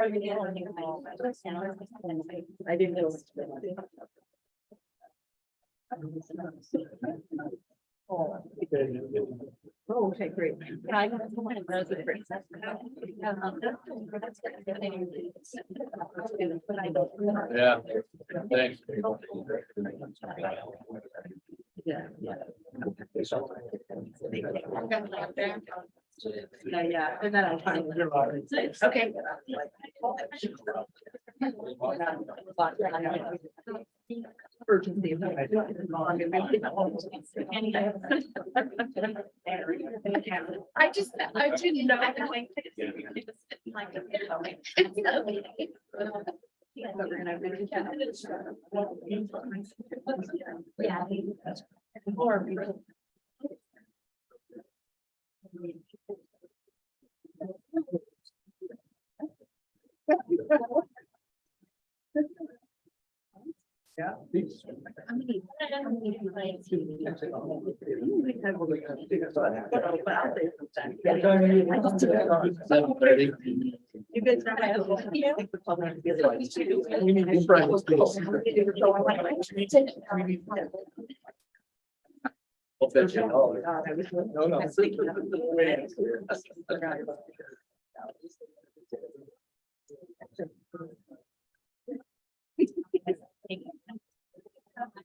I didn't know. Oh, okay, great. Yeah, thanks. Yeah, yeah. Yeah, and then I'll find. Okay. Urgency. I didn't know. Yeah. Yeah. You guys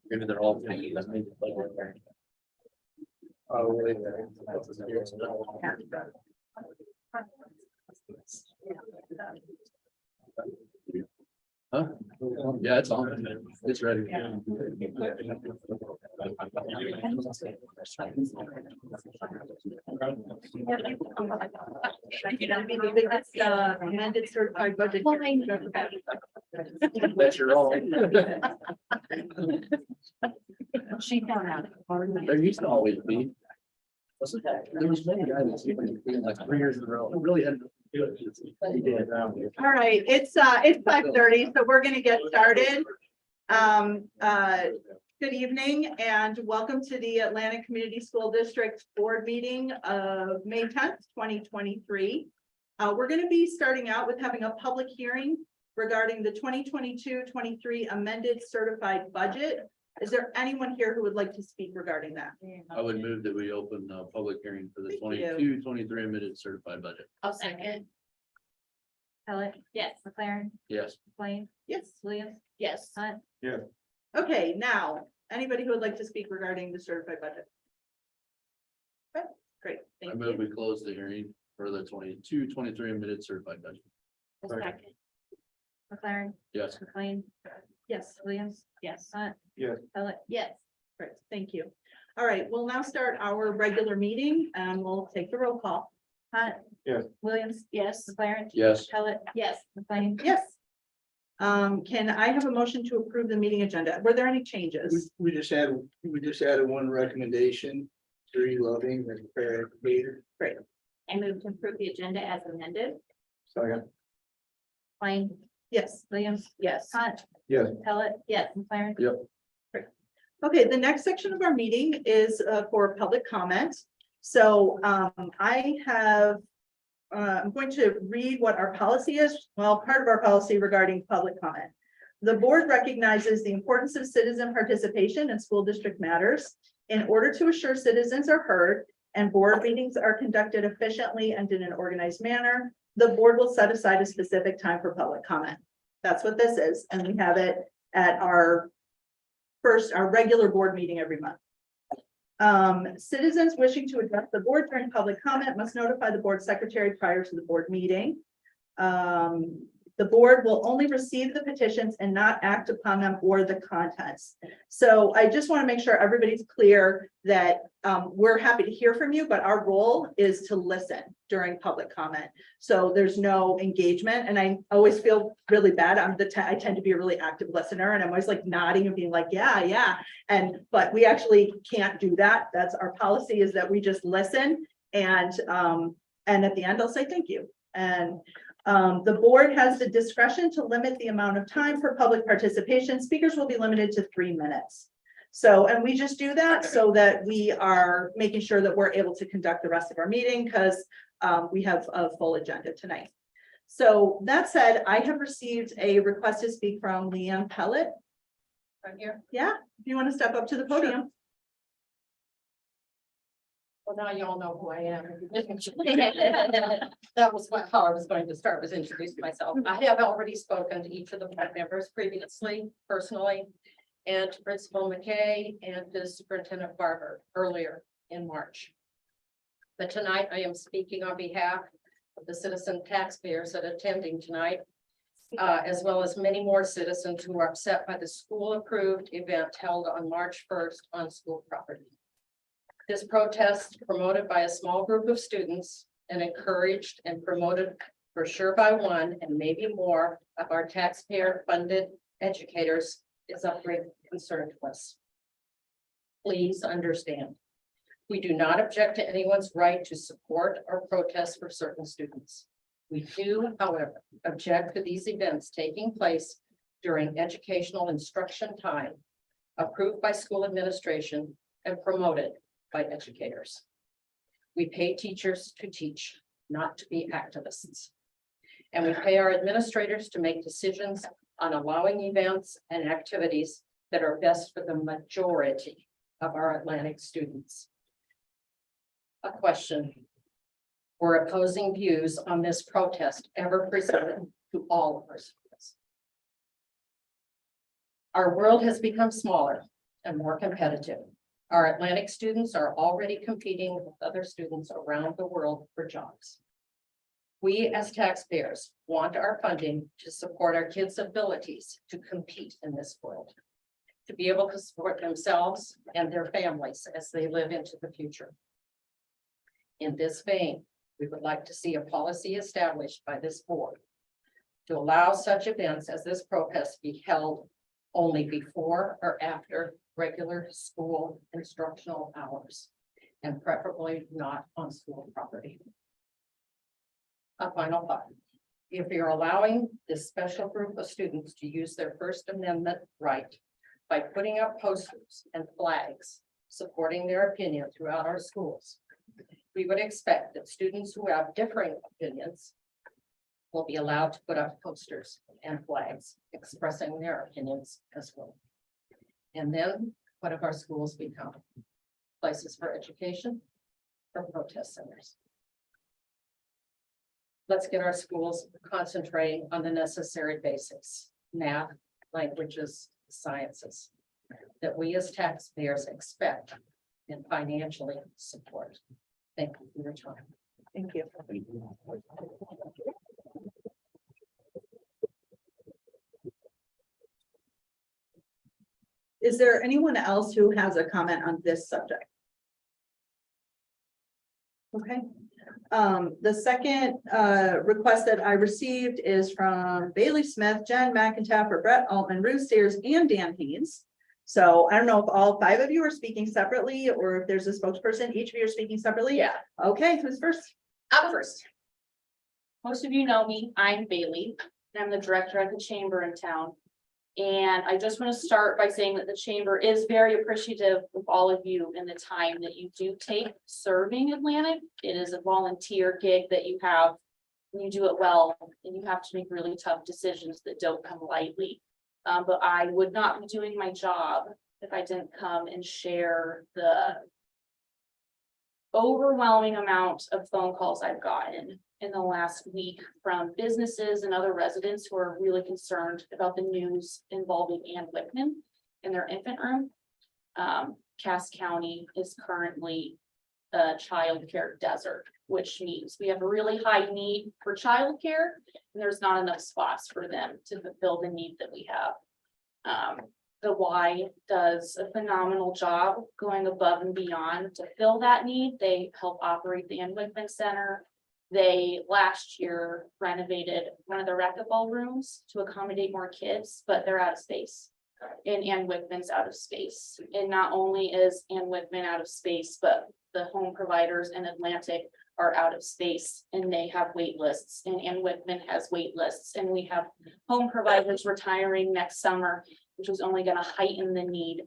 Maybe they're all. Oh, wait. Huh? Yeah, it's on. It's ready. That's amended certified budget. That's your all. She found out. There used to always be. There was many guys like 3 years in a row. It really had. He did. All right, it's 5:30, so we're gonna get started. Good evening and welcome to the Atlantic Community School District Board Meeting of May 10th, 2023. We're gonna be starting out with having a public hearing regarding the 2022-23 amended certified budget. Is there anyone here who would like to speak regarding that? I would move that we open a public hearing for the Thank you. 22-23 amended certified budget. I'll second. Pellet? Yes. McLaren? Yes. Blaine? Yes. Williams? Yes. Hunt? Okay, now, anybody who would like to speak regarding the certified budget? Okay, great, I thank move you. we close the hearing for the 22-23 amended certified budget. Second. McLaren? Yes. McLean? Yes. Williams? Yes. Hunt? Yes. Pellet? Yes. Great, thank you. All right, we'll now start our regular meeting and we'll take the roll call. Hunt? Yes. Williams? Yes. McLaren? Yes. Pellet? Yes. McLean? Yes. Can I have a motion to approve the meeting agenda? Were there any changes? We just added one recommendation, Three Loving and Fair Cater. I move to approve the agenda as amended. Second. Blaine? Yes. Williams? Yes. Hunt? Yes. Pellet? Yes. McLaren? Okay, the next section of our meeting is for public comment. So I have, I'm going to read what our policy is. Well, part of our policy regarding public comment. The board recognizes the importance of citizen participation in school district matters. In order to assure citizens are heard and board meetings are conducted efficiently and in an organized manner, the board will set aside a specific time for public comment. That's what this is, and we have it at our regular board meeting every month. Citizens wishing to address the board during public comment must notify the board secretary prior to the board meeting. The board will only receive the petitions and not act upon them or the contents. So I just want to make sure everybody's clear that we're happy to hear from you, but our role is to listen during public comment. So there's no engagement, and I always feel really bad. I tend to be a really active listener, and I'm always like nodding and being like, yeah. But we actually can't do that. That's our policy, is that we just listen, and at the end I'll say thank you. And the board has the discretion to limit the amount of time for public participation. Speakers will be limited to 3 minutes. So, and we just do that so that we are making sure that we're able to conduct the rest of our meeting, because we have a full agenda tonight. So that said, I have received a request to speak from Leanne Pellet. Right here. Yeah, if you want to step up to the podium. Well, now you all know who I am. That was how I was going to start, was introduce myself. I have already spoken to each of the board members previously, personally, and to Principal McKay and to Superintendent Barber earlier in March. But tonight I am speaking on behalf of the citizen taxpayers that are attending tonight, as well as many more citizens who are upset by the school-approved event held on March 1st on school property. This protest, promoted by a small group of students and encouraged and promoted for sure by one and maybe more of our taxpayer-funded educators, is of great concern to us. Please understand, we do not object to anyone's right to support or protest for certain students. We do, however, object to these events taking place during educational instruction time, approved by school administration and promoted by educators. We pay teachers to teach, not to be activists. And we pay our administrators to make decisions on allowing events and activities that are best for the majority of our Atlantic students. A question: were opposing views on this protest ever presented to all of our students? Our world has become smaller and more competitive. Our Atlantic students are already competing with other students around the world for jobs. We as taxpayers want our funding to support our kids' abilities to compete in this world, to be able to support themselves and their families as they live into the future. In this vein, we would like to see a policy established by this board to allow such events as this protest be held only before or after regular school instructional hours, and preferably not on school property. A final thought: if you're allowing this special group of students to use their First Amendment right by putting up posters and flags supporting their opinion throughout our schools, we would expect that students who have differing opinions will be allowed to put up posters and flags expressing their opinions as well. And then what if our schools become places for education or protest centers? Let's get our schools concentrating on the necessary basics: math, languages, sciences, that we as taxpayers expect and financially support. Thank you for your time. Thank you. Is there anyone else who has a comment on this subject? Okay. The second request that I received is from Bailey Smith, Jen McIntyre, Brett Altman, Ruth Steers, and Dan Haynes. So I don't know if all 5 of you are speaking separately or if there's a spokesperson. Each of you are speaking separately. Yeah. Okay, who's first? I'm first. Most of you know me, I'm Bailey, and I'm the director at the chamber in town. And I just want to start by saying that the chamber is very appreciative of all of you and the time that you do take serving Atlantic. It is a volunteer gig that you have, and you do it well, and you have to make really tough decisions that don't come lightly. But I would not be doing my job if I didn't come and share the overwhelming amount of phone calls I've gotten in the last week from businesses and other residents who are really concerned about the news involving Ann Wickman in their infant room. Cass County is currently a childcare desert, which means we have a really high need for childcare, and there's not enough spots for them to fulfill the need that we have. The Y does a phenomenal job going above and beyond to fill that need. They help operate the Ann Wickman Center. They last year renovated one of the racquetball rooms to accommodate more kids, but they're out of space. And Ann Wickman's out of space. And not only is Ann Wickman out of space, but the home providers in Atlantic are out of space and they have wait lists, and Ann Wickman has wait lists, and we have home providers retiring next summer, which is only going to heighten the need.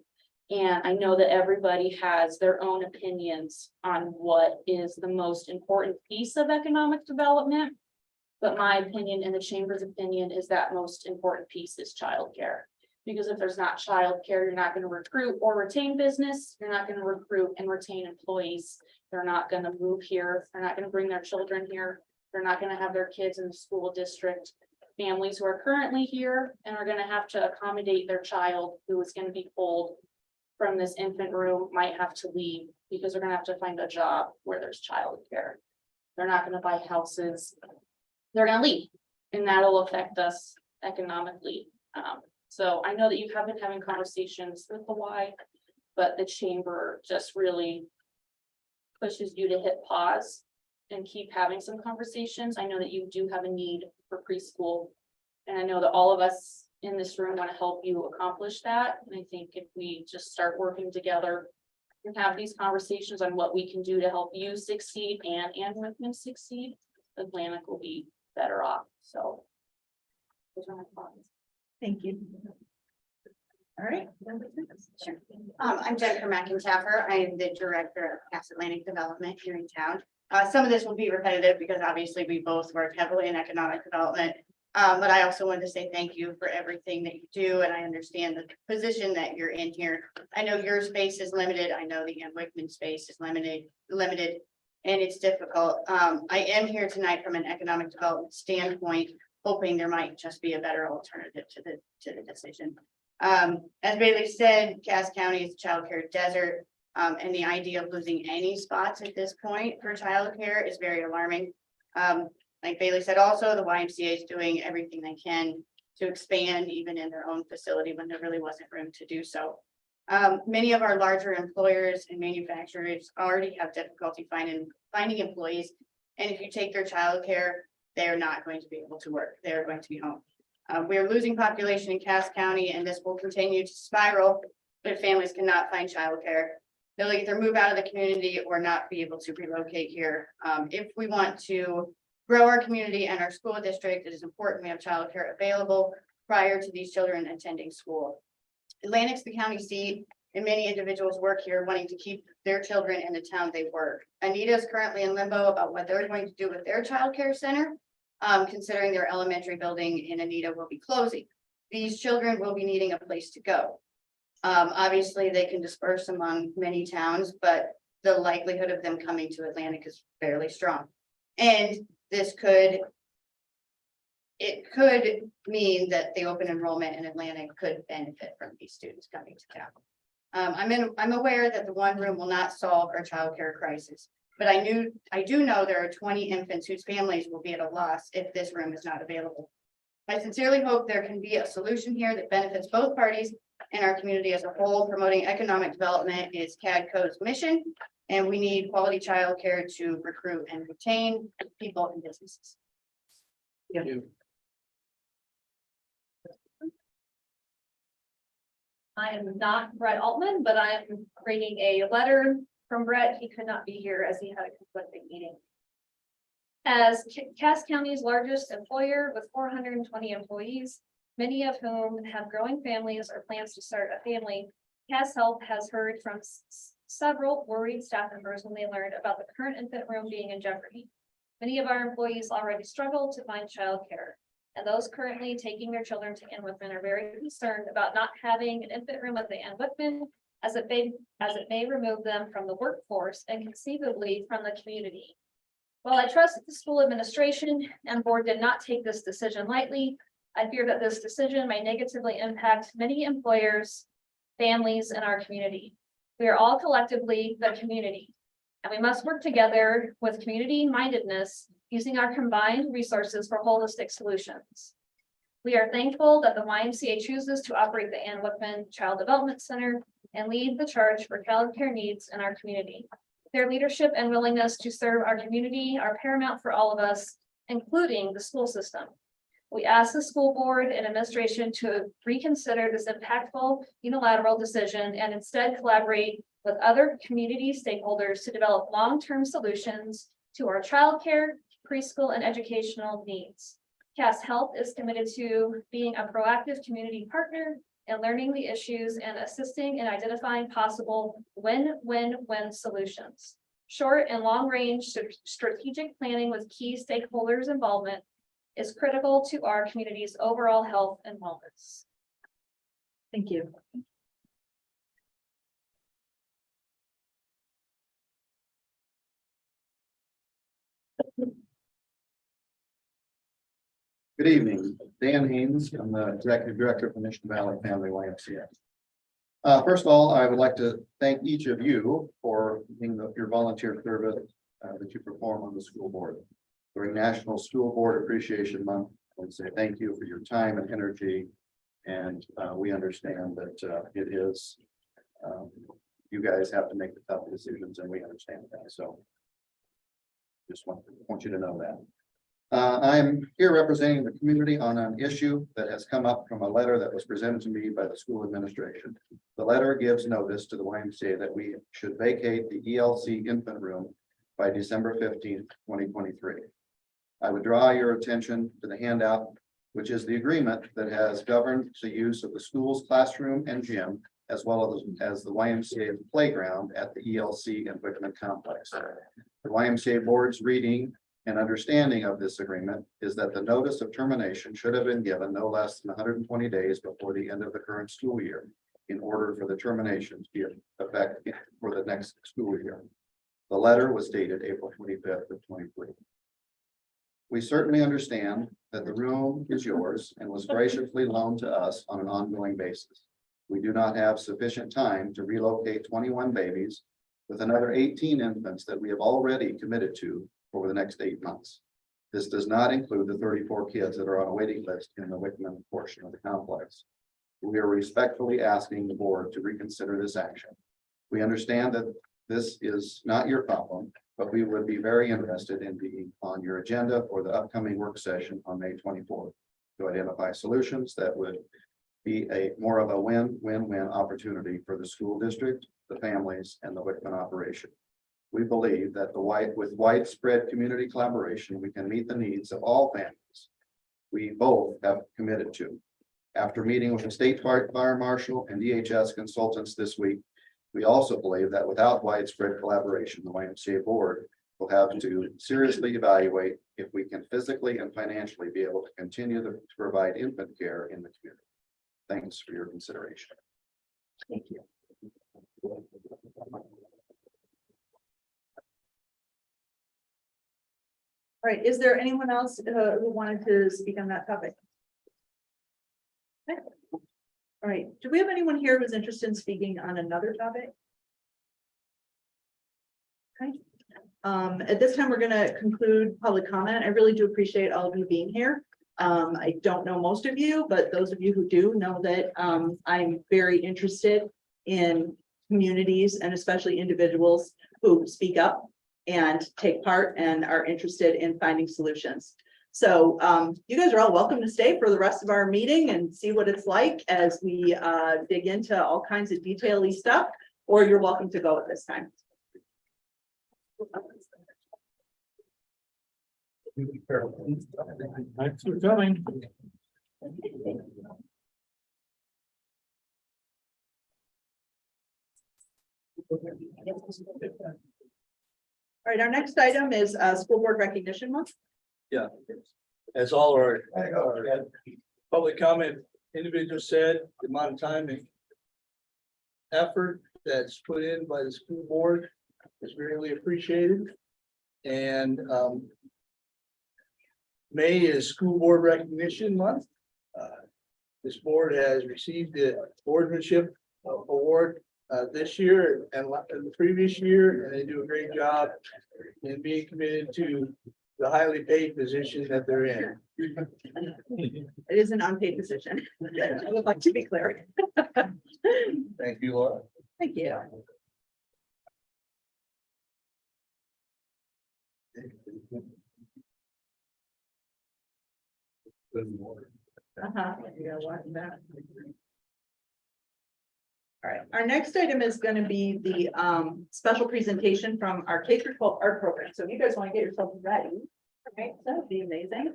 And I know that everybody has their own opinions on what is the most important piece of economic development. But my opinion and the chamber's opinion is that most important piece is childcare. Because if there's not childcare, you're not gonna recruit or retain business, you're not gonna recruit and retain employees. They're not gonna move here, they're not gonna bring their children here, they're not gonna have their kids in the school district. Families who are currently here and are gonna have to accommodate their child who is gonna be pulled from this infant room might have to leave because they're gonna have to find a job where there's childcare. They're not gonna buy houses. They're gonna leave, and that'll affect us economically. So I know that you have been having conversations with the Y, but the chamber just really pushes you to hit pause and keep having some conversations. I know that you do have a need for preschool. And I know that all of us in this room want to help you accomplish that. And I think if we just start working together and have these conversations on what we can do to help you succeed and women succeed, Atlantic will be better off. So. Those are my thoughts. Thank you. All right. Sure. I'm Jennifer McIntyre. I am the director of Cass Atlantic Development here in town. Some of this will be repetitive because obviously we both work heavily in economic development. But I also wanted to say thank you for everything that you do. And I understand the position that you're in here. I know your space is limited. I know the Ann Wickman space is limited, and it's difficult. I am here tonight from an economic development standpoint, hoping there might just be a better alternative to the decision. As Bailey said, Cass County is a childcare desert, and the idea of losing any spots at this point for childcare is very alarming. Like Bailey said, also the YMCA is doing everything they can to expand even in their own facility when there really wasn't room to do so. Many of our larger employers and manufacturers already have difficulty finding employees, and if you take their childcare, they are not going to be able to work. They are going to be home. We are losing population in Cass County, and this will continue to spiral if families cannot find childcare. They'll either move out of the community or not be able to relocate here. If we want to grow our community and our school district, it is important we have childcare available prior to these children attending school. Atlantic's the county seat, and many individuals work here wanting to keep their children in the town they work. Anita is currently in limbo about what they're going to do with their childcare center. Considering their elementary building in Anita will be closing. These children will be needing a place to go. Obviously, they can disperse among many towns, but the likelihood of them coming to Atlantic is fairly strong. And this could mean that the open enrollment in Atlantic could benefit from these students coming to town. I'm aware that the one room will not solve our childcare crisis. But I do know there are 20 infants whose families will be at a loss if this room is not available. I sincerely hope there can be a solution here that benefits both parties and our community as a whole. Promoting economic development is CADCO's mission, and we need quality childcare to recruit and retain people and businesses. I am not Brett Altman, but I am reading a letter from Brett. He could not be here as he had a conflicting meeting. As Cass County's largest employer with 420 employees, many of whom have growing families or plans to start a family, Cass Health has heard from several worried staff members when they learned about the current infant room being in jeopardy. Many of our employees already struggle to find childcare, and those currently taking their children to Ann Wickman are very concerned about not having an infant room at the Ann Wickman, as it may remove them from the workforce and conceivably from the community. While I trust that the school administration and board did not take this decision lightly, I fear that this decision may negatively impact many employers, families, in our community. We are all collectively the community, and we must work together with community mindedness, using our combined resources for holistic solutions. We are thankful that the YMCA chooses to operate the Ann Wickman Child Development Center and lead the charge for childcare needs in our community. Their leadership and willingness to serve our community are paramount for all of us, including the school system. We ask the school board and administration to reconsider this impactful unilateral decision and instead collaborate with other community stakeholders to develop long-term solutions to our childcare, preschool, and educational needs. Cass Health is committed to being a proactive community partner and learning the issues and assisting in identifying possible win-win-win solutions. Short and long range strategic planning with key stakeholders' involvement is critical to our community's overall health and wellness. Thank you. Good evening, Dan Haynes. I'm the Executive Director for Mission Valley Family YMCA. First of all, I would like to thank each of you for your volunteer service that you perform on the school board. During National School Board Appreciation Month, I want to say thank you for your time and energy. And we understand that it is, you guys have to make the tough decisions, and we understand that. So just want you to know that. I'm here representing the community on an issue that has come up from a letter that was presented to me by the school administration. The letter gives notice to the YMCA that we should vacate the ELC infant room by December 15th, 2023. I would draw your attention to the handout, which is the agreement that has governed the use of the school's classroom and gym, as well as the YMCA playground at the ELC and Whitman complex. The YMCA board's reading and understanding of this agreement is that the notice of termination should have been given no less than 120 days before the end of the current school year in order for the termination to be effective for the next school year. The letter was dated April 25th of 23. We certainly understand that the room is yours and was graciously loaned to us on an ongoing basis. We do not have sufficient time to relocate 21 babies with another 18 infants that we have already committed to over the next 8 months. This does not include the 34 kids that are on a waiting list in the Whitman portion of the complex. We are respectfully asking the board to reconsider this action. We understand that this is not your problem, but we would be very interested in being on your agenda for the upcoming work session on May 24th to identify solutions that would be a more of a win-win-win opportunity for the school district, the families, and the Whitman operation. We believe that with widespread community collaboration, we can meet the needs of all families we both have committed to. After meeting with the state fire marshal and DHS consultants this week, we also believe that without widespread collaboration, the YMCA board will have to seriously evaluate if we can physically and financially be able to continue to provide infant care in the community. Thanks for your consideration. Thank you. All right, is there anyone else who wanted to speak on that topic? Okay. All right, do we have anyone here who's interested in speaking on another topic? Okay. At this time, we're going to conclude public comment. I really do appreciate all of you being here. I don't know most of you, but those of you who do know that I'm very interested in communities and especially individuals who speak up and take part and are interested in finding solutions. So you guys are all welcome to stay for the rest of our meeting and see what it's like as we dig into all kinds of detail-y stuff, or you're welcome to go at this time. Thanks for coming. All right, our next item is School Board Recognition Month. Yeah, as all our public comment individuals said, the amount of time and effort that's put in by the school board is really appreciated. And May is School Board Recognition Month. This board has received the boardmanship award this year and the previous year, and they do a great job in being committed to the highly paid position that they're in. It is an unpaid position. I would like to be clear. Thank you, Laura. Thank you. Yeah, watch that. All right, our next item is going to be the special presentation from our K-12 art program. So if you guys want to get yourselves ready, right, that'd be amazing.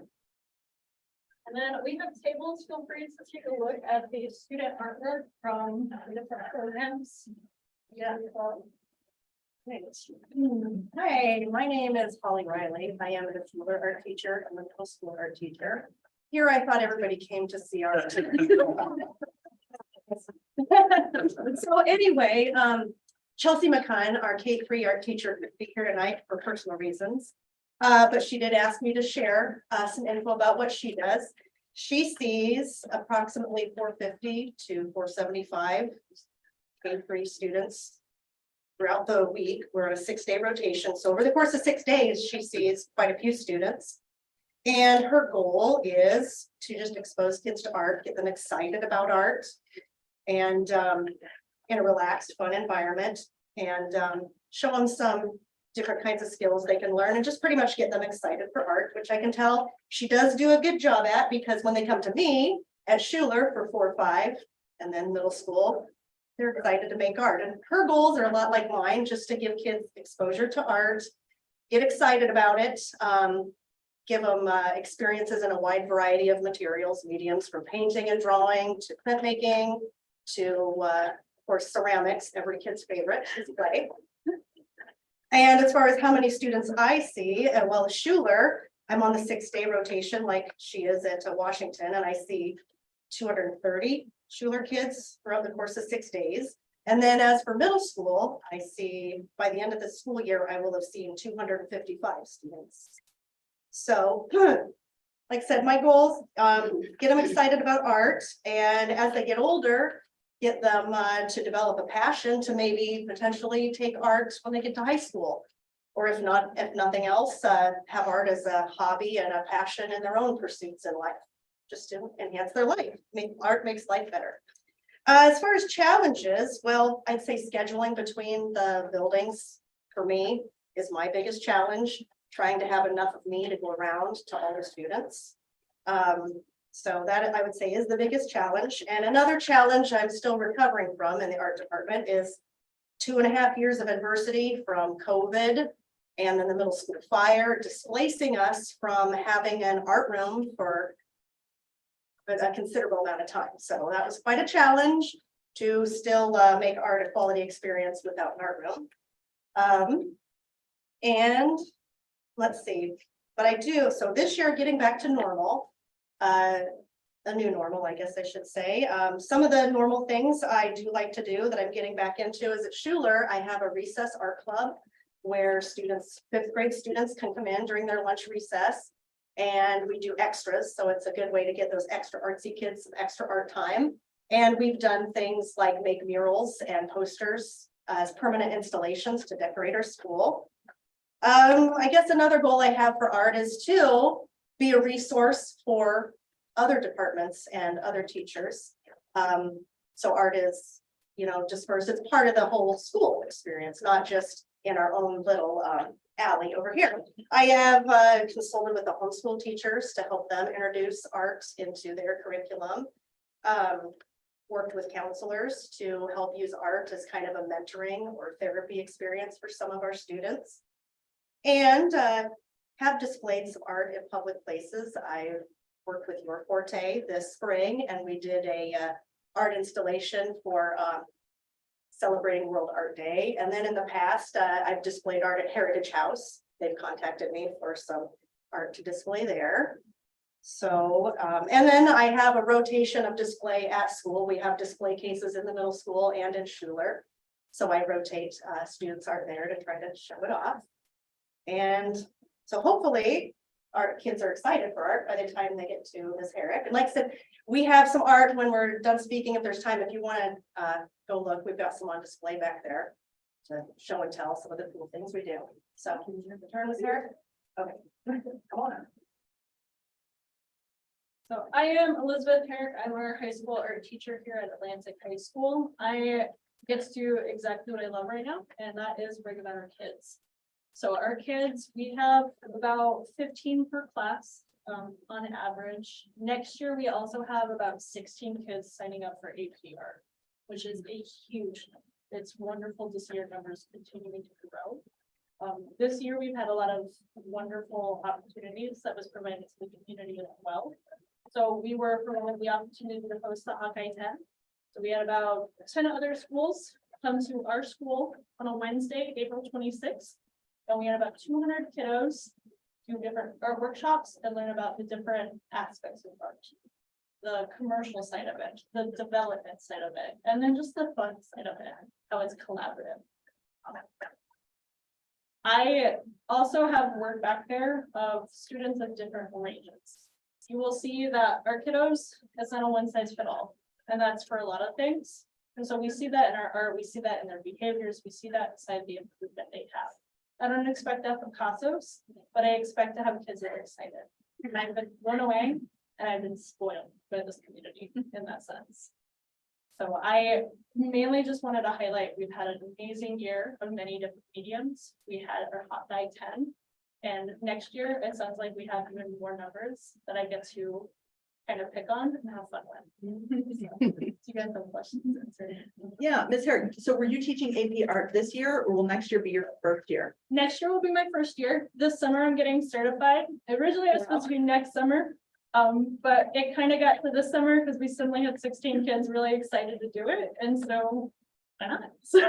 And then we have tables. Feel free to take a look at the student artwork from different programs. Yeah. Hi, my name is Holly Riley. I am a Schuler art teacher and a middle school art teacher. Here I thought everybody came to see art. So anyway, Chelsea McCunn, our K-3 art teacher, could be here tonight for personal reasons. But she did ask me to share some info about what she does. She sees approximately 450 to 475 K-3 students throughout the week. We're on a 6-day rotation. So over the course of 6 days, she sees quite a few students. And her goal is to just expose kids to art, get them excited about art, and in a relaxed, fun environment, and show them some different kinds of skills they can learn, and just pretty much get them excited for art, which I can tell she does do a good job at, because when they come to me at Schuler for 4 or 5 and then middle school, they're excited to make art. And her goals are a lot like mine, just to give kids exposure to art, get excited about it, give them experiences in a wide variety of materials, mediums, from painting and drawing to printmaking to, of course, ceramics, every kid's favorite is clay. And as far as how many students I see, well, Schuler, I'm on the 6-day rotation like she is at Washington, and I see 230 Schuler kids throughout the course of 6 days. And then as for middle school, I see by the end of the school year, I will have seen 255 students. So, like I said, my goals, get them excited about art, and as they get older, get them to develop a passion to maybe potentially take art when they get to high school. Or if nothing else, have art as a hobby and a passion in their own pursuits in life, just to enhance their life. Art makes life better. As far as challenges, well, I'd say scheduling between the buildings for me is my biggest challenge, trying to have enough of me to go around to all the students. So that I would say is the biggest challenge. And another challenge I'm still recovering from in the art department is 2.5 years of adversity from COVID and then the middle school fire, displacing us from having an art room for a considerable amount of time. So that was quite a challenge to still make art a quality experience without an art room. And let's see, but I do, so this year getting back to normal, a new normal, I guess I should say. Some of the normal things I do like to do that I'm getting back into is at Schuler, I have a recess art club where students, 5th grade students can come in during their lunch recess, and we do extras. So it's a good way to get those extra artsy kids some extra art time. And we've done things like make murals and posters as permanent installations to decorate our school. I guess another goal I have for art is to be a resource for other departments and other teachers. So art is, dispersed. It's part of the whole school experience, not just in our own little alley over here. I have consulted with the homeschool teachers to help them introduce art into their curriculum. Worked with counselors to help use art as kind of a mentoring or therapy experience for some of our students. And have displayed some art in public places. I worked with Your Forte this spring, and we did a art installation for celebrating World Art Day. And then in the past, I've displayed art at Heritage House. They've contacted me for some art to display there. So, and then I have a rotation of display at school. We have display cases in the middle school and in Schuler. So I rotate students' art there to try to show it off. And so hopefully our kids are excited for art by the time they get to Ms. Herrick. And like I said, we have some art when we're done speaking. If there's time, if you want to go look, we've got some on display back there to show and tell some of the cool things we do. So can you turn, Ms. Herrick? Okay, come on. So I am Elizabeth Herrick. I'm our high school art teacher here at Atlantic High School. I get to do exactly what I love right now, and that is bring about our kids. So our kids, we have about 15 per class on average. Next year, we also have about 16 kids signing up for AP art, which is a huge number. It's wonderful to see our numbers continuing to grow. This year, we've had a lot of wonderful opportunities that was provided to the community as well. So we were provided the opportunity to host the Hawkeye 10. So we had about 10 other schools come to our school on a Wednesday, April 26th. And we had about 200 kiddos do different workshops and learn about the different aspects of art. The commercial side of it, the development side of it, and then just the fun side of it, how it's collaborative. I also have work back there of students of different ranges. You will see that our kiddos, it's not a one size fit all, and that's for a lot of things. And so we see that in our art, we see that in their behaviors, we see that inside the improvement they have. I don't expect that from CASOs, but I expect to have kids that are excited. And I've been blown away and I've been spoiled by this community in that sense. So I mainly just wanted to highlight, we've had an amazing year of many different mediums. We had our Hot Guy 10. And next year, it sounds like we have even more numbers that I get to kind of pick on and have fun with. Do you guys have questions? Yeah, Ms. Herrick, so were you teaching AP art this year or will next year be your first year? Next year will be my first year. This summer I'm getting certified. Originally it was supposed to be next summer. But it kind of got to this summer because we suddenly had 16 kids really excited to do it. And so why not? So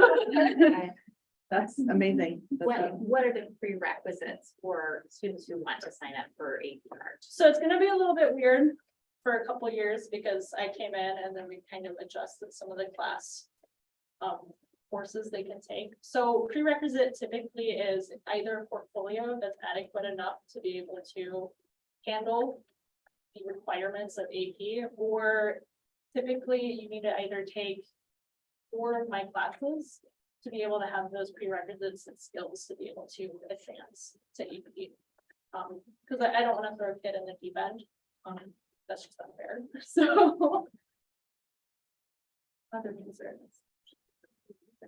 That's amazing. What are the prerequisites for students who want to sign up for AP art? So it's gonna be a little bit weird for a couple years because I came in and then we kind of adjusted some of the class courses they can take. So prerequisite typically is either a portfolio that's adequate enough to be able to handle the requirements of AP, or typically you need to either take 4 of my classes to be able to have those prerequisites and skills to be able to advance to AP. Because I don't want to throw a kid in the deep end. That's just unfair. So other concerns.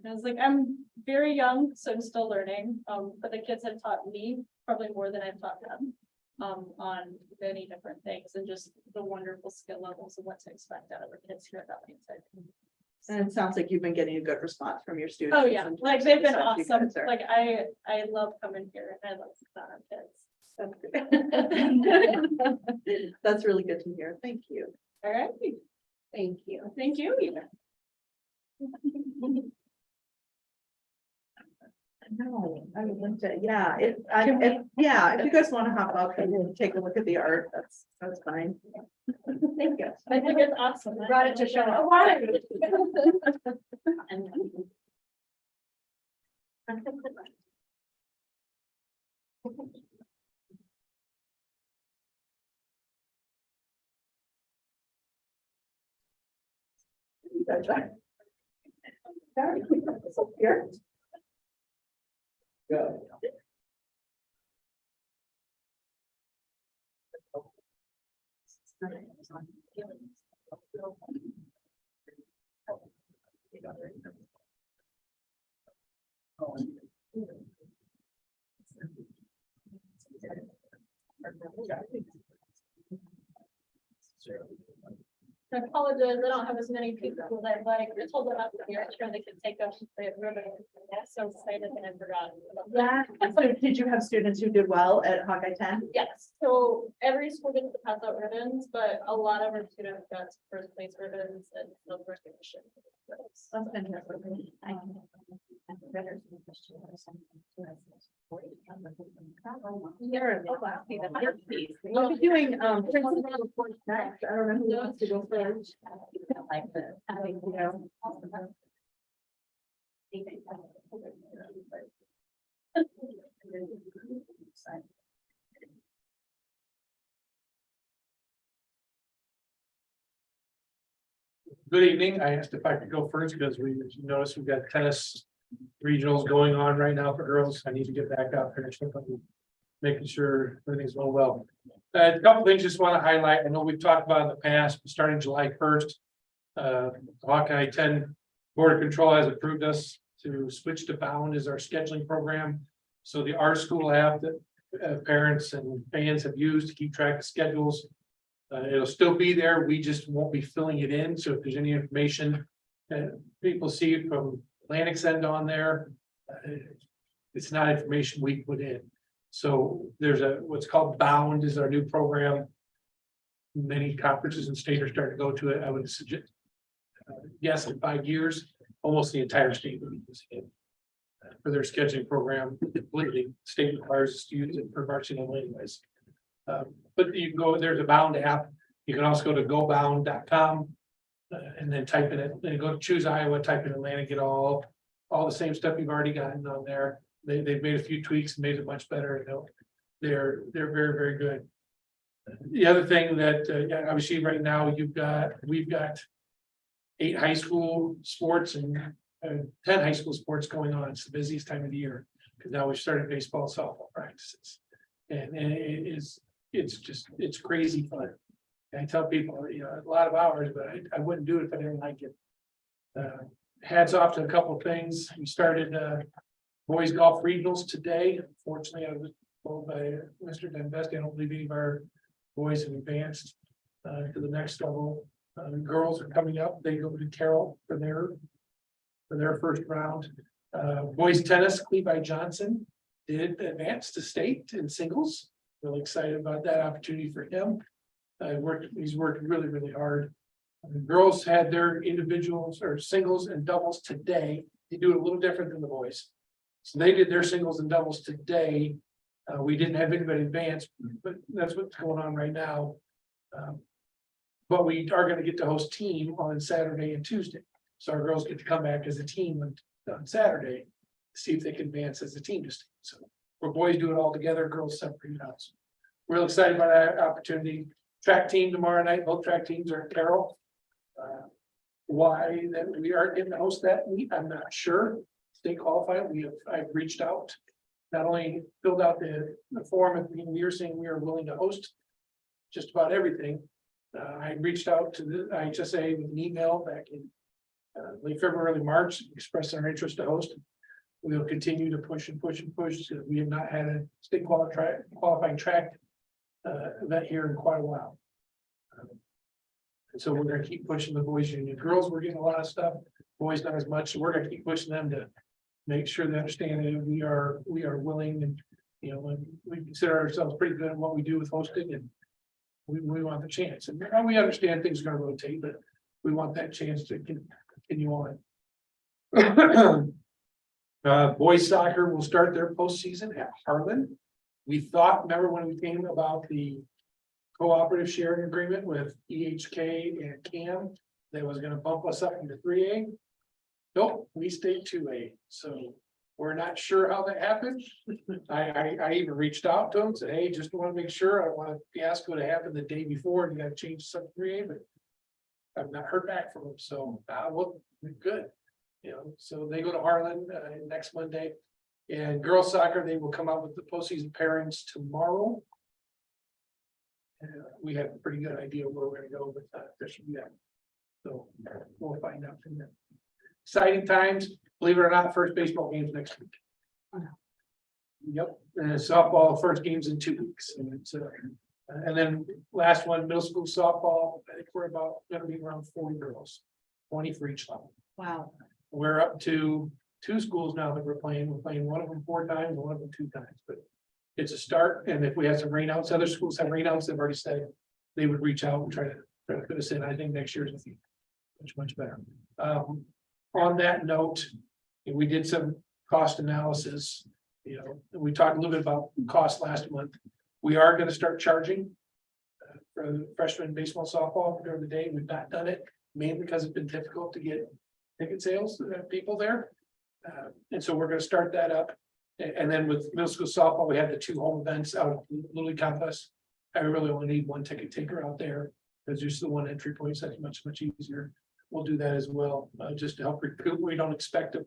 I was like, I'm very young, so I'm still learning. But the kids have taught me probably more than I've taught them on many different things and just the wonderful skill levels and what to expect out of our kids here at that side. And it sounds like you've been getting a good response from your students. Oh, yeah, like they've been Especially awesome. kids are- Like I love coming here and I love our kids. That's really good to hear. Thank you. All right. Thank you. Thank you. No, I would love to, yeah, if you guys want to hop up and take a look at the art, that's fine. Thank you. I think it's awesome. I Brought it to show. Oh, wow. Here. I apologize, I don't have as many people as I'd like. I told them after the extra they could take us. They had ribbon. I'm so excited and I forgot. Yeah, so did you have students who did well at Hawkeye 10? Yes, so every school gets to pass out ribbons, but a lot of our students got first place ribbons and no recognition. That's fantastic. We'll be doing principal reports next. I don't know who wants to go first. Good evening. I asked if I could go first because as you notice, we've got tennis regionals going on right now for girls. I need to get back out there. Making sure everything's going well. A couple things just want to highlight. I know we've talked about in the past, starting July 1st. Hawkeye 10 Board of Control has approved us to switch to Bound as our scheduling program. So the art school app that parents and fans have used to keep track of schedules. It'll still be there. We just won't be filling it in. So if there's any information that people see from Atlantic's End on there, it's not information we put in. So there's what's called Bound is our new program. Many conferences and states are starting to go to it. I would suggest, yes, in 5 years, almost the entire state will be using it. For their scheduling program completely, state requires us to use it for varsity only anyways. But you can go, there's a Bound app, you can also go to gobound.com. And then type in it, then go to choose Iowa, type in Atlanta, get all the same stuff you've already gotten on there. They've made a few tweaks, and made it much better, you know, they're very, very good. The other thing that, yeah, obviously right now we've got 8 high school sports and 10 high school sports going on. It's the busiest time of the year, because now we've started baseball, softball practices. And it's crazy fun. I tell people, you know, a lot of hours, but I wouldn't do it if I didn't like it. Hats off to a couple of things. We started boys golf regionals today. Fortunately, I was told by Mr. Dunvest, I don't believe any of our boys have advanced to the next level. Girls are coming up. They go to Carroll for their first round. Boys tennis, Clevi Johnson did advance to state in singles. Really excited about that opportunity for him. He's worked really, really hard. The girls had their individuals or singles and doubles today. They do it a little different than the boys. So they did their singles and doubles today. We didn't have anybody advance, but that's what's going on right now. But we are going to get to host team on Saturday and Tuesday. So our girls get to come back as a team on Saturday, to see if they can advance as a team to state. So where boys do it all together, girls separate out. So real excited about that opportunity. Track team tomorrow night, both track teams are at Carroll. Why then we aren't getting to host that meet, I'm not sure. State qualified, I've reached out. Not only filled out the form, and we were saying we are willing to host just about everything. I reached out to the IHSA with an email back in late February, early March, expressing our interest to host. We'll continue to push and push and push. We have not had a state qualifying track event here in quite a while. And so we're going to keep pushing the boys union. Girls, we're getting a lot of stuff. Boys not as much. So we're going to keep pushing them to make sure they understand that we are willing, and you know, we consider ourselves pretty good at what we do with hosting, and we want the chance. And we understand things are going to rotate, but we want that chance to continue on. Boys soccer will start their postseason at Harlan. We thought, remember when we came about the cooperative sharing agreement with EHK and CAM, that was gonna bump us up into 3A. Nope, we stayed 2A, so we're not sure how that happened. I even reached out to them, said, hey, just want to make sure. I want to ask what happened the day before, and you got to change some 3A, but I've not heard back from them, so well, good. You know, so they go to Harlan next Monday. And girls soccer, they will come out with the postseason pairings tomorrow. We have a pretty good idea where we're going to go with this yet. So we'll find out from them. Exciting times, believe it or not, first baseball games next week. Yep, and softball first games in 2 weeks, and it's and then last one, middle school softball. I think we're about going to be around 40 girls, 20 for each level. Wow. We're up to 2 schools now that we're playing. We're playing one of them 4 times, one of them 2 times, but it's a start. And if we have some rainouts, other schools have rainouts, they've already said they would reach out and try to put us in. I think next year's is much better. On that note, we did some cost analysis. You know, we talked a little bit about cost last month. We are going to start charging for the freshman baseball, softball during the day. We've not done it mainly because it's been difficult to get ticket sales, people there. And so we're going to start that up. And then with middle school softball, we had the 2 home events out of Little League Campus. I really only need 1 ticket taker out there, because just the 1 entry point, so that's much easier. We'll do that as well, just to help recruit. We don't expect to,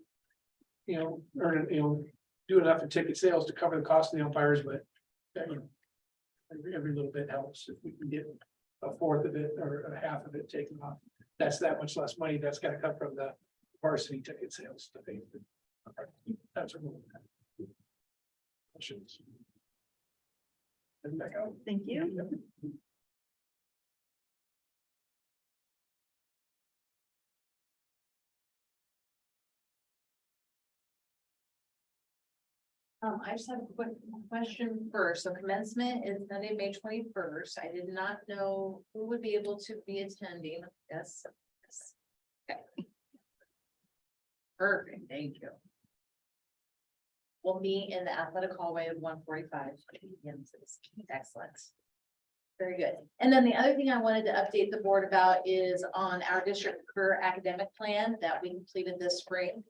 you know, earn, you know, do enough in ticket sales to cover the cost of the umpires, but every little bit helps. If we can get a 1/4 of it or a 1/2 of it taken off, that's that much less money. That's got to come from the varsity ticket sales to pay. That's a little. Questions? Thank you. I just have a quick question first. So commencement is Sunday, May 21st. I did not know who would be able to be attending. Yes. Okay. Perfect, thank you. We'll meet in the athletic hallway of 145. Excellent. Very good. And then the other thing I wanted to update the board about is on our district career academic plan that we completed this spring.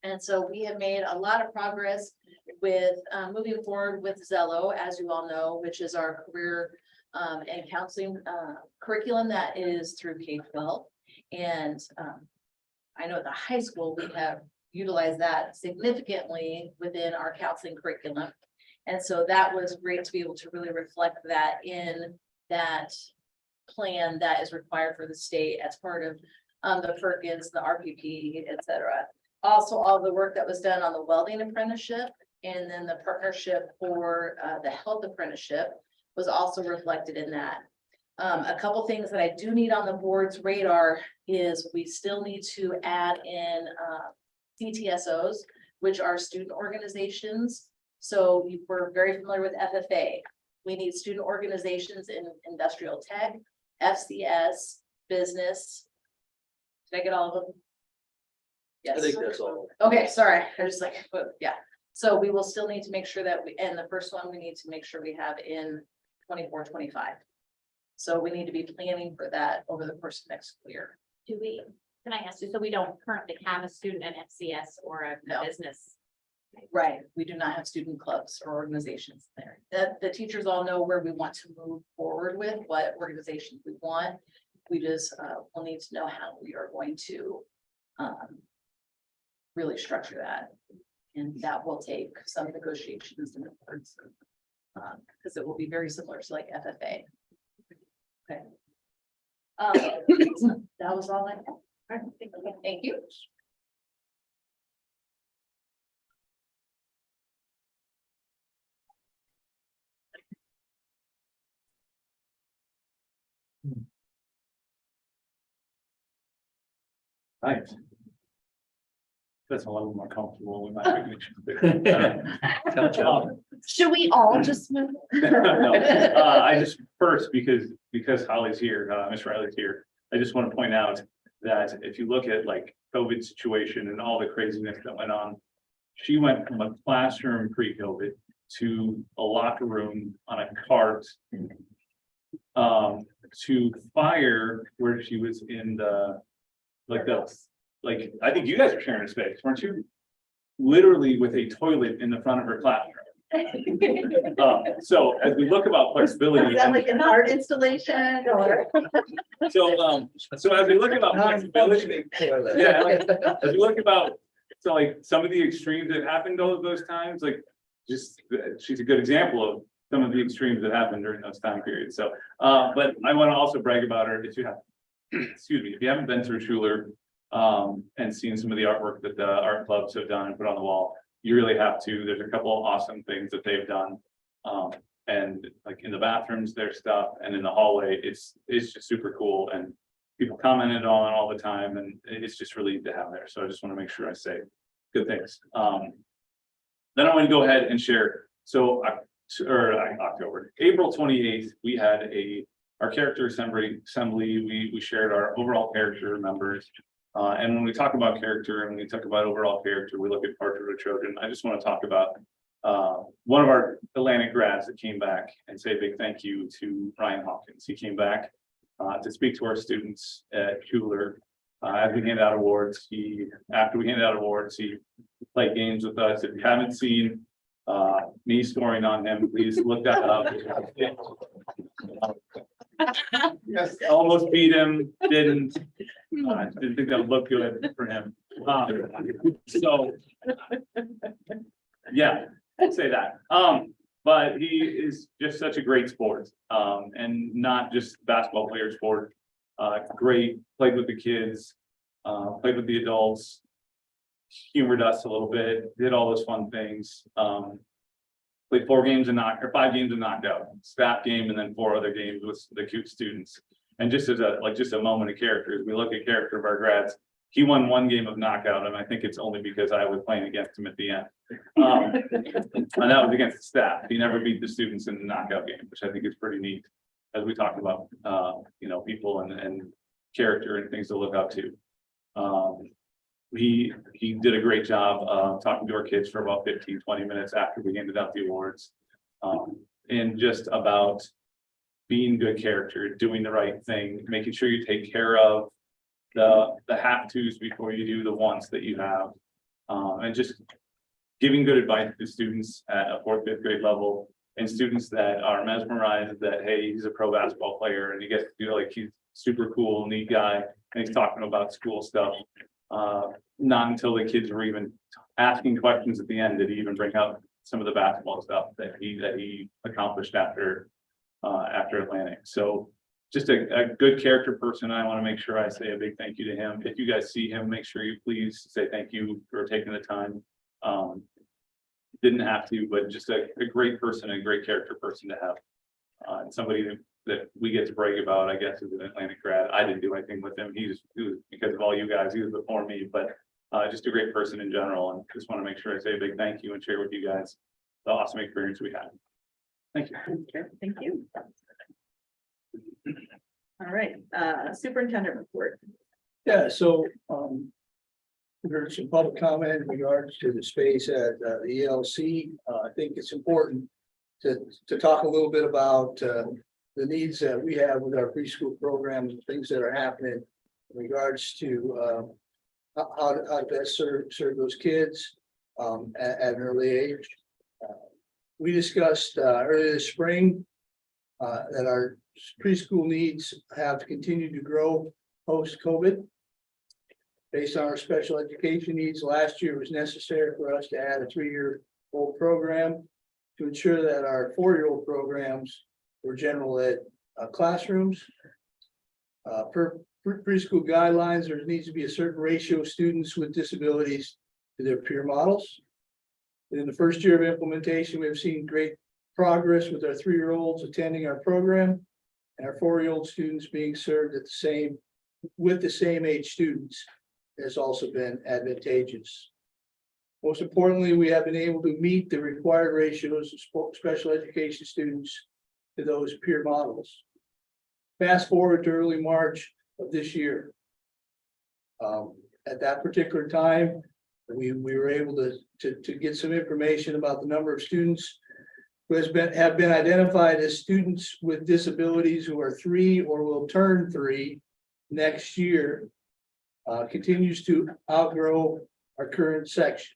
And so we have made a lot of progress with moving forward with Zello, as you all know, which is our career and counseling curriculum that is through K-12. And I know at the high school, we have utilized that significantly within our counseling curriculum. And so that was great to be able to really reflect that in that plan that is required for the state as part of the Perkins, the RPP, et cetera. Also, all the work that was done on the welding apprenticeship and then the partnership for the health apprenticeship was also reflected in that. A couple things that I do need on the board's radar is we still need to add in CTSOs, which are student organizations. So we're very familiar with FFA. We need student organizations in industrial tech, FCS, business. Did I get all of them? Yes. I think that's all. Okay, sorry, I just like, but yeah, so we will still need to make sure that we, and the first one, we need to make sure we have in 24-25. So we need to be planning for that over the course of next school year. Do we, can I ask you, so we don't currently have a student at FCS or a No. business? Right, we do not have student clubs or organizations there. The teachers all know where we want to move forward with, what organizations we want. We just will need to know how we are going to really structure that. And that will take some negotiations and efforts. Because it will be very similar to like FFA. Okay. That was all I had. Thank you. Thanks. That's a little more comfortable with my recognition. Should we all just move? No, I just first, because Holly's here, Miss Riley's here, I just want to point out that if you look at like COVID situation and all the craziness that went on, she went from a classroom pre-COVID to a locker room on a cart to fire where she was in the like I think you guys were sharing a space, weren't you? Literally with a toilet in the front of her classroom. So as we look about flexibility. Is that like an art installation or? So as we look about flexibility, yeah, like, as we look about, so like some of the extremes that happened those times, like just, she's a good example of some of the extremes that happened during those time periods. So, but I want to also brag about her if you have, excuse me, if you haven't been through Schuler and seen some of the artwork that the art clubs have done and put on the wall, you really have to. There's a couple of awesome things that they've done. And like in the bathrooms, their stuff, and in the hallway, it's just super cool. And people commented on it all the time, and it's just really neat to have there. So I just want to make sure I say good things. Then I want to go ahead and share. So October, April 28th, we had our character assembly. We shared our overall character members. And when we talk about character and we talk about overall character, we look at Portrait of Trojan. I just want to talk about one of our Atlantic grads that came back and say a big thank you to Ryan Hawkins. He came back to speak to our students at Schuler as we hand out awards. After we handed out awards, he played games with us. If you haven't seen me scoring on him, please look that up. Yes, almost beat him, didn't think that would look good for him. So yeah, I'd say that. But he is just such a great sport, and not just basketball player sport. Great, played with the kids, played with the adults, humored us a little bit, did all those fun things. Played 5 games and knocked out, staff game, and then 4 other games with the cute students. And just as a moment of character, as we look at character of our grads, he won 1 game of knockout, and I think it's only because I was playing against him at the end. And that was against the staff. He never beat the students in the knockout game, which I think is pretty neat. As we talk about, people and character and things to look up to. he did a great job talking to our kids for about 15-20 minutes after we handed out the awards. And just about being good character, doing the right thing, making sure you take care of the have tos before you do the wants that you have. And just giving good advice to students at a 4th, 5th grade level, and students that are mesmerized that, hey, he's a pro basketball player and you get to do like he's super cool, neat guy, and he's talking about school stuff. Not until the kids were even asking questions at the end did he even bring up some of the basketball stuff that he accomplished after Atlantic. So just a good character person. I want to make sure I say a big thank you to him. If you guys see him, make sure you please say thank you for taking the time. Didn't have to, but just a great person, a great character person to have. And somebody that we get to brag about, I guess, is an Atlantic grad. I didn't do anything with him. He was because of all you guys, he was before me, but just a great person in general. And just want to make sure I say a big thank you and share with you guys the awesome experience we had. Thank you. Okay, thank you. All right, superintendent report. Yeah, so, we heard some public comment in regards to the space at the ELC. I think it's important to talk a little bit about the needs that we have with our preschool programs and things that are happening in regards to how to best serve those kids at an early age. We discussed earlier this spring that our preschool needs have continued to grow post-COVID. Based on our special education needs, last year it was necessary for us to add a 3-year-old program to ensure that our 4-year-old programs were general ed classrooms. Per preschool guidelines, there needs to be a certain ratio of students with disabilities to their peer models. In the first year of implementation, we have seen great progress with our 3-year-olds attending our program and our 4-year-old students being served at with the same age students has also been advantageous. Most importantly, we have been able to meet the required ratios of special education students to those peer models. Fast forward to early March of this year. At that particular time, we were able to get some information about the number of students who have been identified as students with disabilities who are 3 or will turn 3 next year. Continues to outgrow our current sections.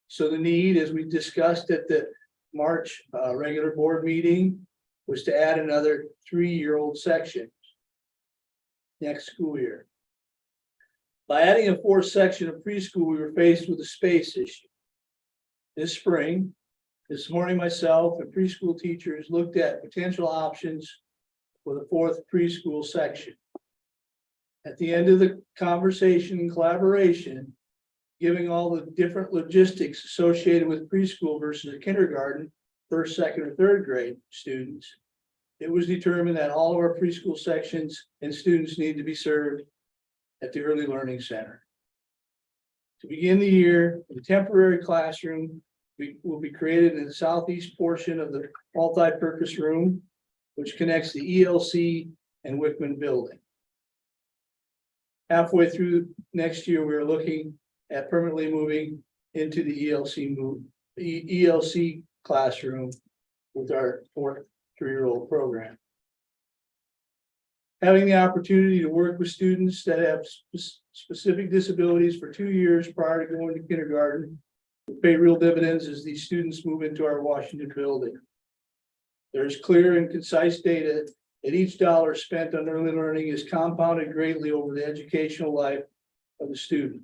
So the need, as we discussed at the March regular board meeting, was to add another 3-year-old section next school year. By adding a 4th section of preschool, we were faced with a space issue. This morning, myself and preschool teachers looked at potential options for the 4th preschool section. At the end of the conversation and collaboration, giving all the different logistics associated with preschool versus a kindergarten, 1st, 2nd, or 3rd grade students, it was determined that all of our preschool sections and students need to be served at the Early Learning Center. To begin the year, the temporary classroom will be created in the southeast portion of the multi-purpose room, which connects the ELC and Wickman building. Halfway through next year, we are looking at permanently moving into the ELC classroom with our 4th 3-year-old program. Having the opportunity to work with students that have specific disabilities for 2 years prior to going to kindergarten will pay real dividends as these students move into our Washington building. There's clear and concise data that each dollar spent on early learning is compounded greatly over the educational life of the student.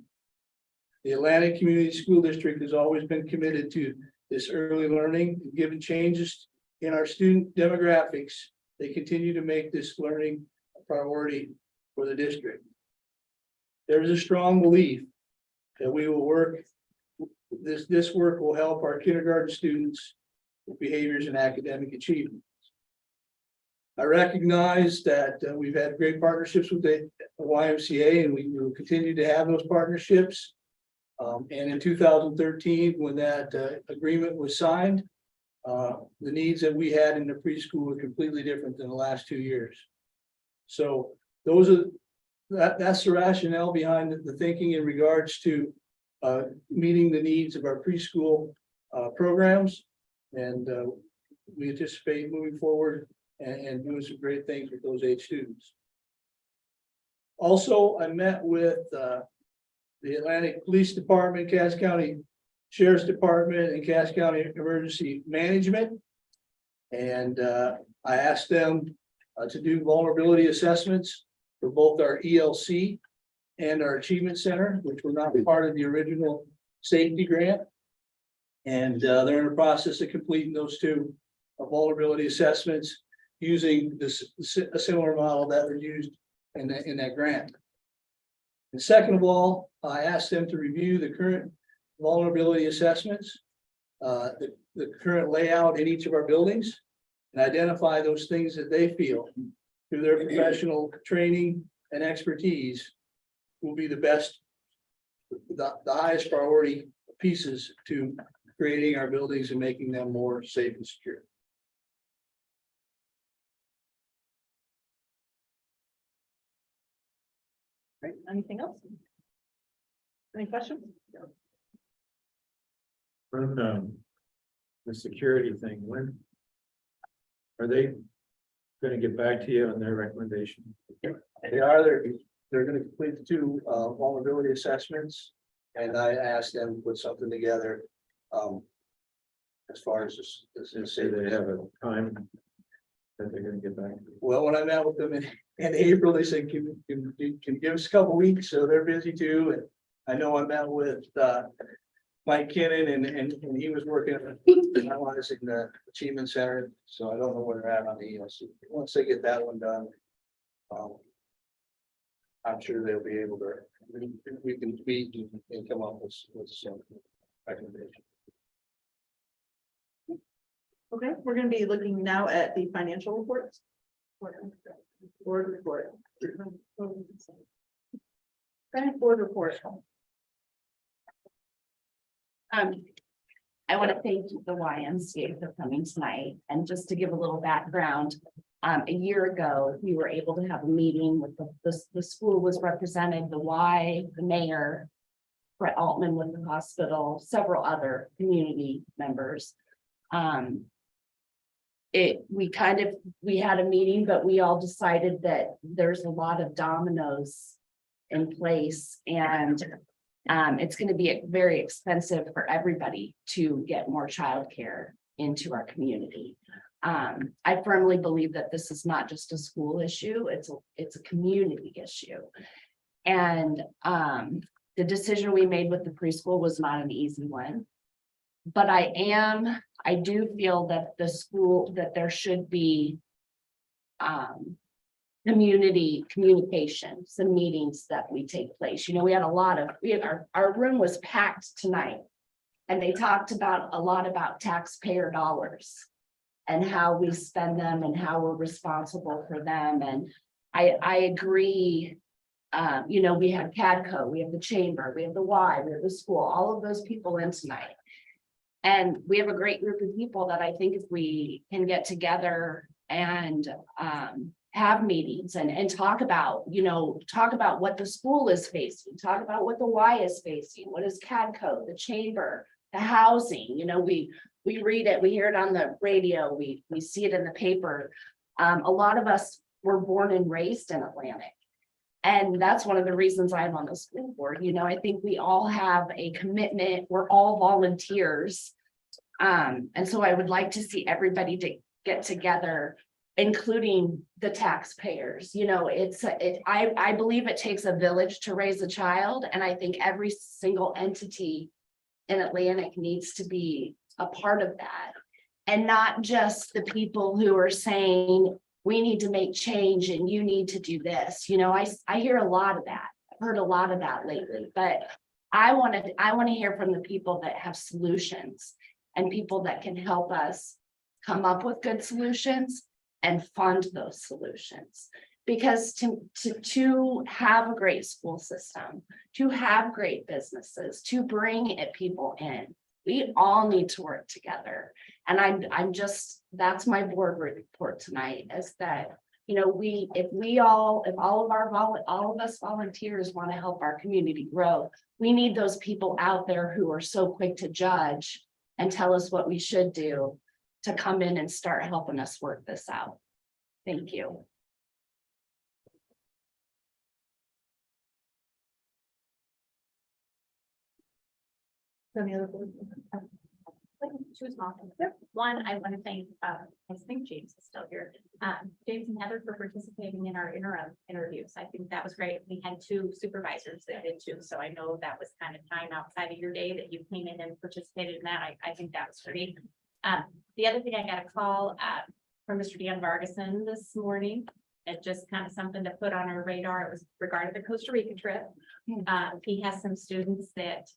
The Atlantic Community School District has always been committed to this early learning. Given changes in our student demographics, they continue to make this learning a priority for the district. There is a strong belief that we will work, this work will help our kindergarten students with behaviors and academic achievement. I recognize that we've had great partnerships with the YMCA and we will continue to have those partnerships. And in 2013, when that agreement was signed, the needs that we had in the preschool were completely different than the last 2 years. So those are that's the rationale behind the thinking in regards to meeting the needs of our preschool programs. And we anticipate moving forward and doing some great things with those age students. Also, I met with the Atlantic Police Department, Cass County Sheriff's Department, and Cass County Emergency Management. And I asked them to do vulnerability assessments for both our ELC and our Achievement Center, which were not part of the original safety grant. And they're in the process of completing those two vulnerability assessments using a similar model that was used in that grant. And second of all, I asked them to review the current vulnerability assessments, the current layout in each of our buildings, and identify those things that they feel through their professional training and expertise will be the best, the highest priority pieces to creating our buildings and making them more safe and secure. Right, anything else? Any questions? From the security thing, when are they gonna get back to you on their recommendation? They're gonna complete the two vulnerability assessments. And I asked them to put something together. As far as this, Say they have a time that they're gonna get back. well, when I met with them in April, they said, can give us a couple weeks, so they're busy too. And I know I met with Mike Kinnon and he was working on analyzing the Achievement Center, so I don't know where they're at on the ELC. Once they get that one done, I'm sure they'll be able to, we can tweak and come up with some recommendation. Okay, we're gonna be looking now at the financial reports. Board report. Board report. I want to thank the YMCA for coming tonight, and just to give a little background. A year ago, we were able to have a meeting with the school was represented, the Y, the mayor, Brett Altman with the hospital, several other community members. We had a meeting, but we all decided that there's a lot of dominoes in place, and it's going to be very expensive for everybody to get more childcare into our community. I firmly believe that this is not just a school issue, it's a community issue. And the decision we made with the preschool was not an easy one. But I do feel that that there should be community communication, some meetings that we take place. You know, we had our room was packed tonight. And they talked a lot about taxpayer dollars and how we spend them and how we're responsible for them. And I agree. We have CADCO, we have the chamber, we have the Y, we have the school, all of those people in tonight. And we have a great group of people that I think if we can get together and have meetings and talk about what the school is facing, talk about what the Y is facing, what is CADCO, the chamber, the housing, we read it, we hear it on the radio, we see it in the paper. A lot of us were born and raised in Atlantic. And that's one of the reasons I'm on the school board. I think we all have a commitment. We're all volunteers. And so I would like to see everybody to get together, including the taxpayers. I believe it takes a village to raise a child. And I think every single entity in Atlantic needs to be a part of that. And not just the people who are saying, we need to make change and you need to do this. I hear a lot of that. I've heard a lot of that lately, but I want to hear from the people that have solutions and people that can help us come up with good solutions and fund those solutions. Because to have a great school system, to have great businesses, to bring people in, we all need to work together. And that's my board report tonight, is that, you know, if all of us volunteers want to help our community grow, we need those people out there who are so quick to judge and tell us what we should do to come in and start helping us work this out. Thank you. Any other board? Two small things. One, I want to thank, I think James is still here, James and Heather for participating in our interim interviews. I think that was great. We had two supervisors that did too, so I know that was kind of time outside of your day that you came in and participated in that. I think that was great. The other thing, I got a call from Mr. Dan Vargason this morning. It just kind of something to put on our radar. It was regarding the Costa Rica trip. He has some students that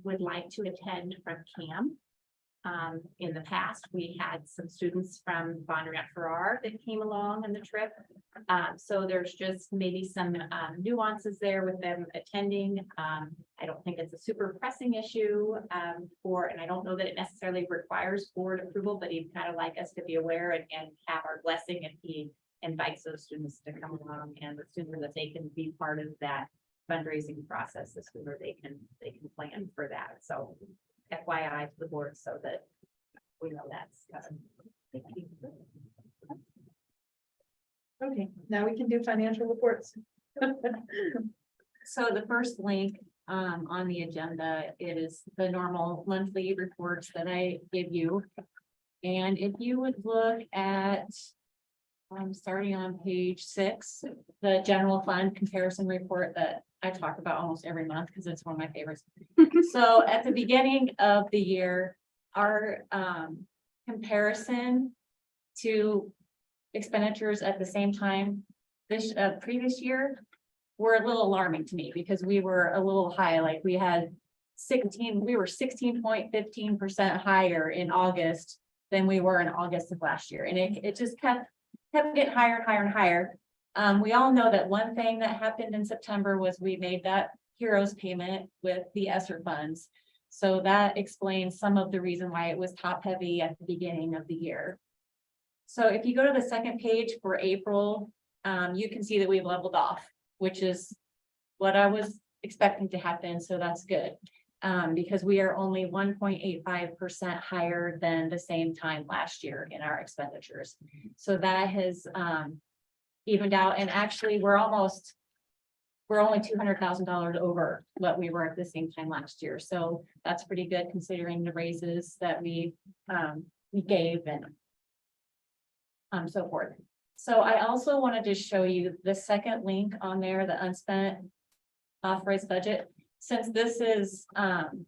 would like to attend from CAM. In the past, we had some students from Bonneret Farrar that came along on the trip. So there's just maybe some nuances there with them attending. I don't think it's a super pressing issue and I don't know that it necessarily requires board approval, but he'd kind of like us to be aware and have our blessing if he invites those students to come along, and the sooner that they can be part of that fundraising process, the sooner they can plan for that. So FYI to the board so that we know that's coming. Thank you. Okay, now we can do financial reports. So the first link on the agenda is the normal monthly reports that I give you. And if you would look at starting on page 6, the general fund comparison report that I talk about almost every month because it's one of my favorites. So at the beginning of the year, our comparison to expenditures at the same time this previous year were a little alarming to me because we were a little high, like we were 16.15% higher in August than we were in August of last year. And it just kept getting higher and higher and higher. We all know that one thing that happened in September was we made that heroes payment with the ESSER funds. So that explains some of the reason why it was top heavy at the beginning of the year. So if you go to the second page for April, you can see that we've leveled off, which is what I was expecting to happen. So that's good. Because we are only 1.85% higher than the same time last year in our expenditures. So that has evened out, and actually we're only $200,000 over what we were at the same time last year. So that's pretty good considering the raises that we gave and so forth. So I also wanted to show you the second link on there, the unspent authorized budget. Since this is, one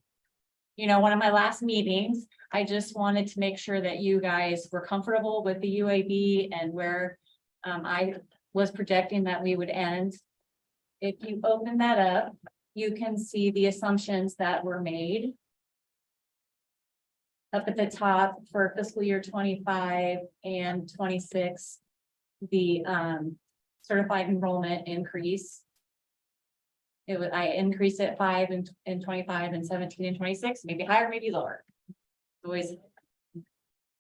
of my last meetings, I just wanted to make sure that you guys were comfortable with the UAB and where I was projecting that we would end. If you open that up, you can see the assumptions that were made. Up at the top for fiscal year 25 and 26, the certified enrollment increase. I increased it 5 and 25 and 17 and 26, maybe higher, maybe lower. Always,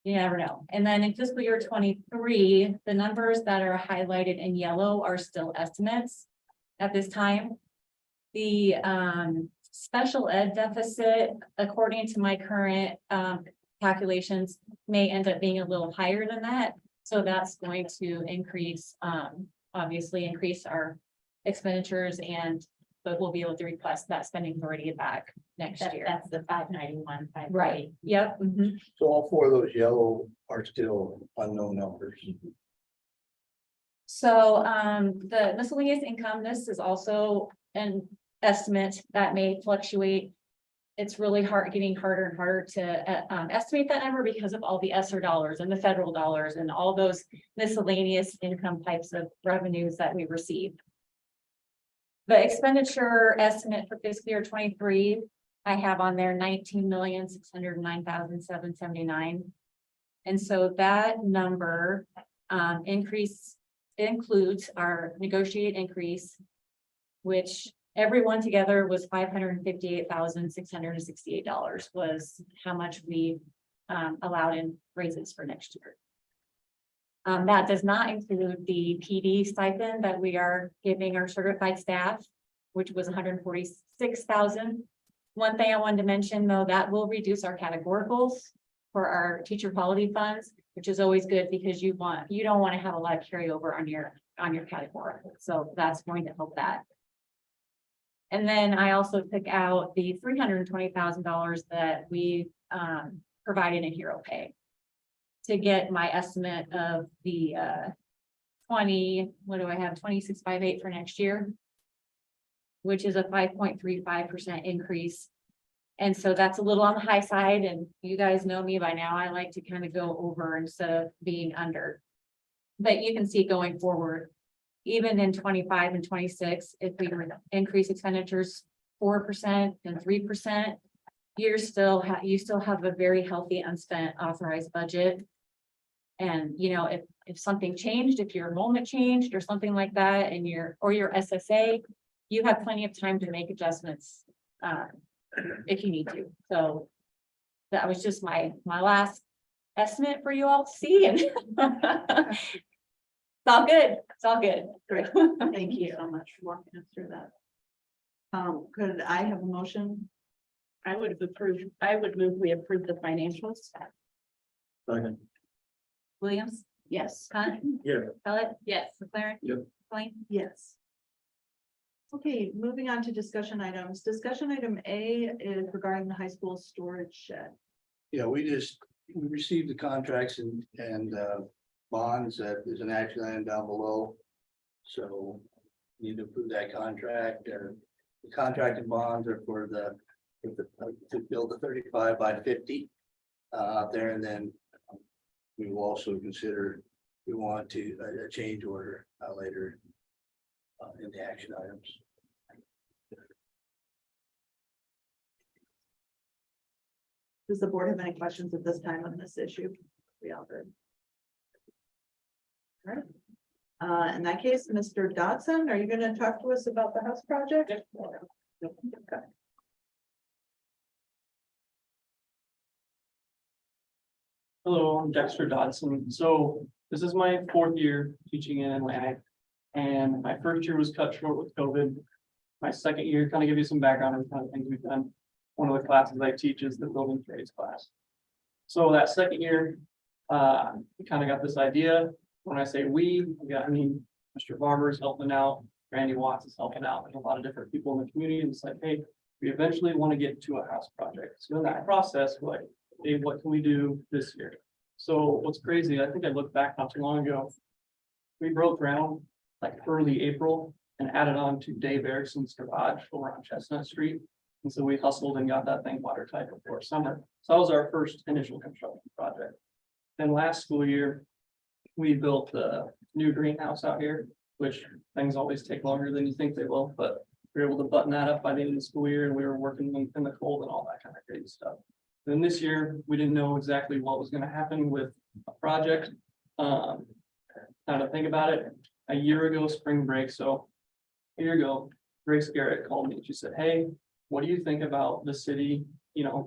you never know. And then in fiscal year 23, the numbers that are highlighted in yellow are still estimates at this time. The special ed deficit, according to my current calculations, may end up being a little higher than that. So that's going to increase, obviously increase our expenditures, but we'll be able to request that spending authority back next year. That's the 591. Right. Yep. Mm-hmm. So all 4 of those yellow are still unknown numbers. So the miscellaneous income, this is also an estimate that may fluctuate. It's really getting harder and harder to estimate that number because of all the ESSER dollars and the federal dollars and all those miscellaneous income types of revenues that we receive. The expenditure estimate for fiscal year 23, I have on there 19,609,779. And so that number includes our negotiated increase, which everyone together was $558,668 was how much we allowed in raises for next year. That does not include the PD stipend that we are giving our certified staff, which was 146,000. One thing I wanted to mention, though, that will reduce our categoricals for our teacher quality funds, which is always good because you don't want to have a lot of carryover on your categorical. So that's going to help that. And then I also took out the $320,000 that we provided in hero pay to get my estimate of the 26,508 for next year, which is a 5.35% increase. And so that's a little on the high side, and you guys know me by now, I like to kind of go over instead of being under. But you can see going forward, even in 25 and 26, if we increase expenditures 4% and 3%, you still have a very healthy unspent authorized budget. And if something changed, if your enrollment changed or something like that, and your SSA, you have plenty of time to make adjustments if you need to. So that was just my last estimate for you all to see, and it's all good. It's all good. Great. Thank you so much for walking us through that. Could I have a motion? I would move we approve the financials. Second. Williams, Yes. Hunt, Yeah. Pellet. Yes. McLaren. Yep. Blaine. Yes. Okay, moving on to discussion items. Discussion item A is regarding the high school storage shed. Yeah, we received the contracts and bonds, that there's an action item down below. So need to approve that contract, the contracted bonds are for to build the 35 by 50 out there, and then we will also consider, we want to a change order later in the action items. Does the board have any questions at this time on this issue? We all good. All right. In that case, Mr. Dodson, are you going to talk to us about the house project? Okay. Hello, I'm Dexter Dodson. So this is my 4th year teaching in Atlantic. And my first year was cut short with COVID. My second year, kind of give you some background on kind of things we've done. One of the classes I teach is the building trades class. So that second year, we kind of got this idea. When I say we got, Mr. Barber's helping out, Randy Watts is helping out, and a lot of different people in the community. And it's like, hey, we eventually want to get to a house project. So in that process, we're like, hey, what can we do this year? So what's crazy, I think I looked back not too long ago. We broke ground like early April and added on to Dave Erickson's garage over on Chestnut Street. And so we hustled and got that thing watertight before summer. So that was our first initial construction project. Then last school year, we built the new greenhouse out here, which things always take longer than you think they will, but we were able to button that up by the end of the school year, and we were working in the cold and all that kind of crazy stuff. Then this year, we didn't know exactly what was going to happen with a project. Now to think about it, a year ago, spring break, so a year ago, Grace Garrett called me and she said, hey, what do you think about the city,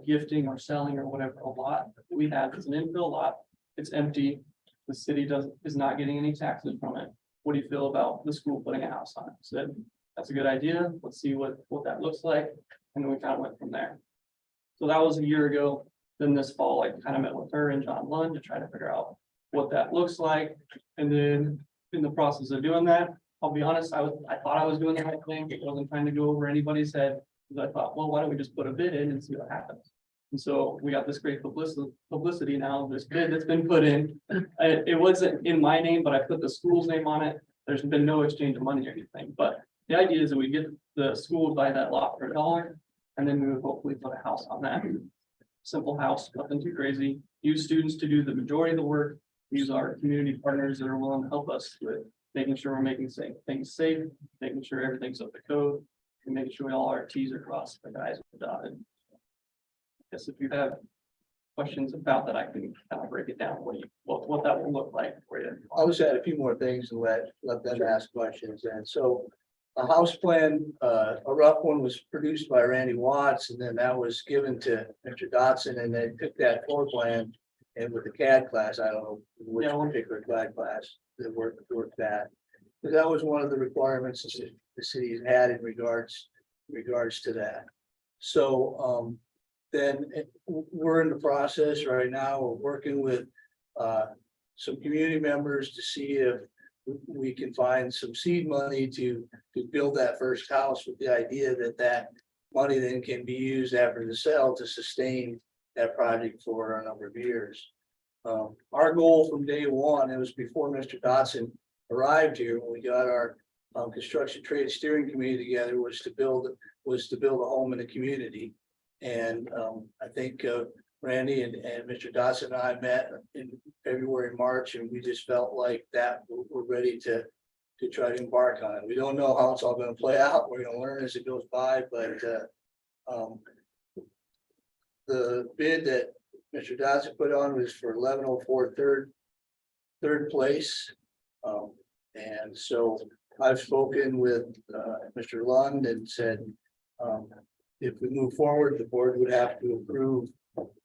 gifting or selling or whatever a lot that we have? It's an infill lot, it's empty. The city is not getting any taxes from it. What do you feel about the school putting a house on it? I said, that's a good idea. Let's see what that looks like. And then we kind of went from there. So that was a year ago. Then this fall, I kind of met with her and John Lund to try to figure out what that looks like. And then in the process of doing that, I'll be honest, I thought I was doing the right thing. I wasn't trying to go over anybody's head. Because I thought, well, why don't we just put a bid in and see what happens? And so we got this great publicity now, this bid that's been put in. It wasn't in my name, but I put the school's name on it. There's been no exchange of money or anything, but the idea is that we get the school to buy that lot for $1, and then we would hopefully put a house on that. Simple house, nothing too crazy. Use students to do the majority of the work. Use our community partners that are willing to help us with making sure we're making things safe, making sure everything's up to code, and making sure all our T's are crossed, the I's are dotted. I guess if you have questions about that, I can kind of break it down, what that will look like for you. I'll just add a few more things and let them ask questions. And so a house plan, a rough one was produced by Randy Watts, and then that was given to Mr. Dodson, and they took that floor plan And with the CAD class, I don't know which Yeah, one- particular CAD class that worked that. But that was one of the requirements that the city has had in regards to that. So, then we're in the process right now, we're working with, some community members to see if we can find some seed money to build that first house, with the idea that that money then can be used after the sale to sustain that project for a number of years. Our goal from day one, it was before Mr. Dotson arrived here, when we got our construction trade steering committee together, was to build a home in the community. And I think Randy and Mr. Dotson and I met in February, March, and we just felt like that we're ready to try to embark on it. We don't know how it's all gonna play out. We're gonna learn as it goes by, but the bid that Mr. Dotson put on was for 1104 third place. And so I've spoken with Mr. Lund and said, if we move forward, the board would have to approve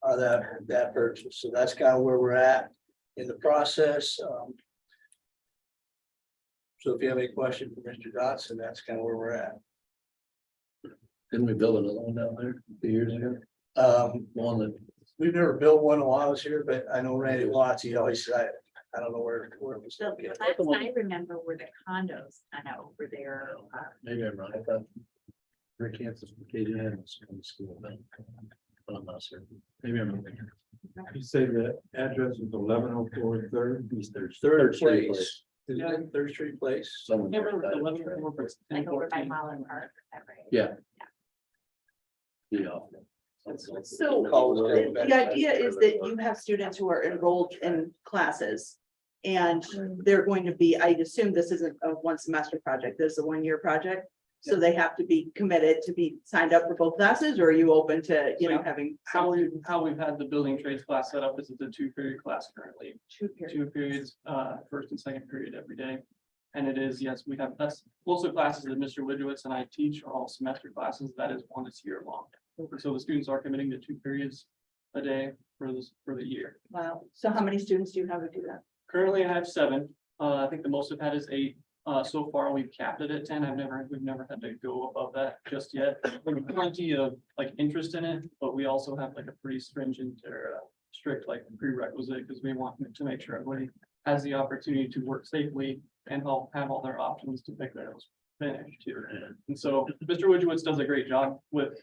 that purchase. So that's kind of where we're at in the process. So if you have any question for Mr. Dotson, that's kind of where we're at. Didn't we build another one down there a few years ago? One that. We've never built one while I was here, but I know Randy Watts, he always said, I don't know where it was. The last I remember were the condos kind of over there. Maybe I'm wrong. I thought Rick Kansas, Katie Adams from the school. But I'm not certain. Maybe I'm wrong. You say the address is 1104 3rd East Third place. Is it Third Street Place? Someone. Never 11, Like over by Holland Park, is that right? Yeah. Yeah. So the idea is that you have students who are enrolled in classes. And they're going to be, I assume this isn't a one semester project, this is a 1-year project. So they have to be committed to be signed up for both classes, or are you open to, having? How we've had the building trades class set up is it's a 2-period class currently. 2 periods, first and second period every day. And it is, yes, we have, that's most of the classes that Mr. Widowitz and I teach are all semester classes. That is one that's year long. So the students are committing to 2 periods a day for the year. Wow, so how many students do you have to do that? Currently, I have 7. I think the most I've had is 8. So far, we've capped it at 10. We've never had to go above that just yet. There's plenty of interest in it, but we also have a pretty stringent or strict prerequisite, because we want to make sure everybody has the opportunity to work safely and have all their options to pick theirs finished too. And so Mr. Widowitz does a great job with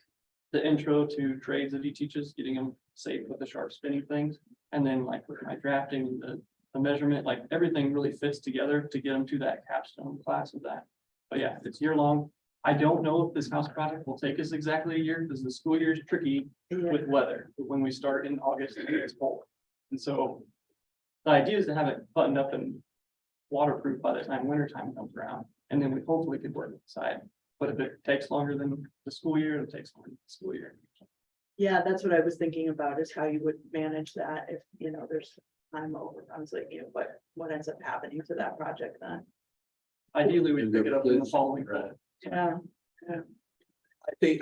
the intro to trades that he teaches, getting them safe with the sharp spinning things. And then with my drafting, the measurement, everything really fits together to get them to that capstone class of that. But yeah, it's year long. I don't know if this house project will take us exactly a year, because the school year is tricky with weather. But when we start in August, it's cold. And so the idea is to have it buttoned up and waterproof by the time winter time comes around. And then we hopefully can work inside. But if it takes longer than the school year, it takes longer than the school year. Yeah, that's what I was thinking about, is how you would manage that if, there's time over. I was like, what ends up happening to that project then? Ideally, we pick it up in the following fall. Yeah.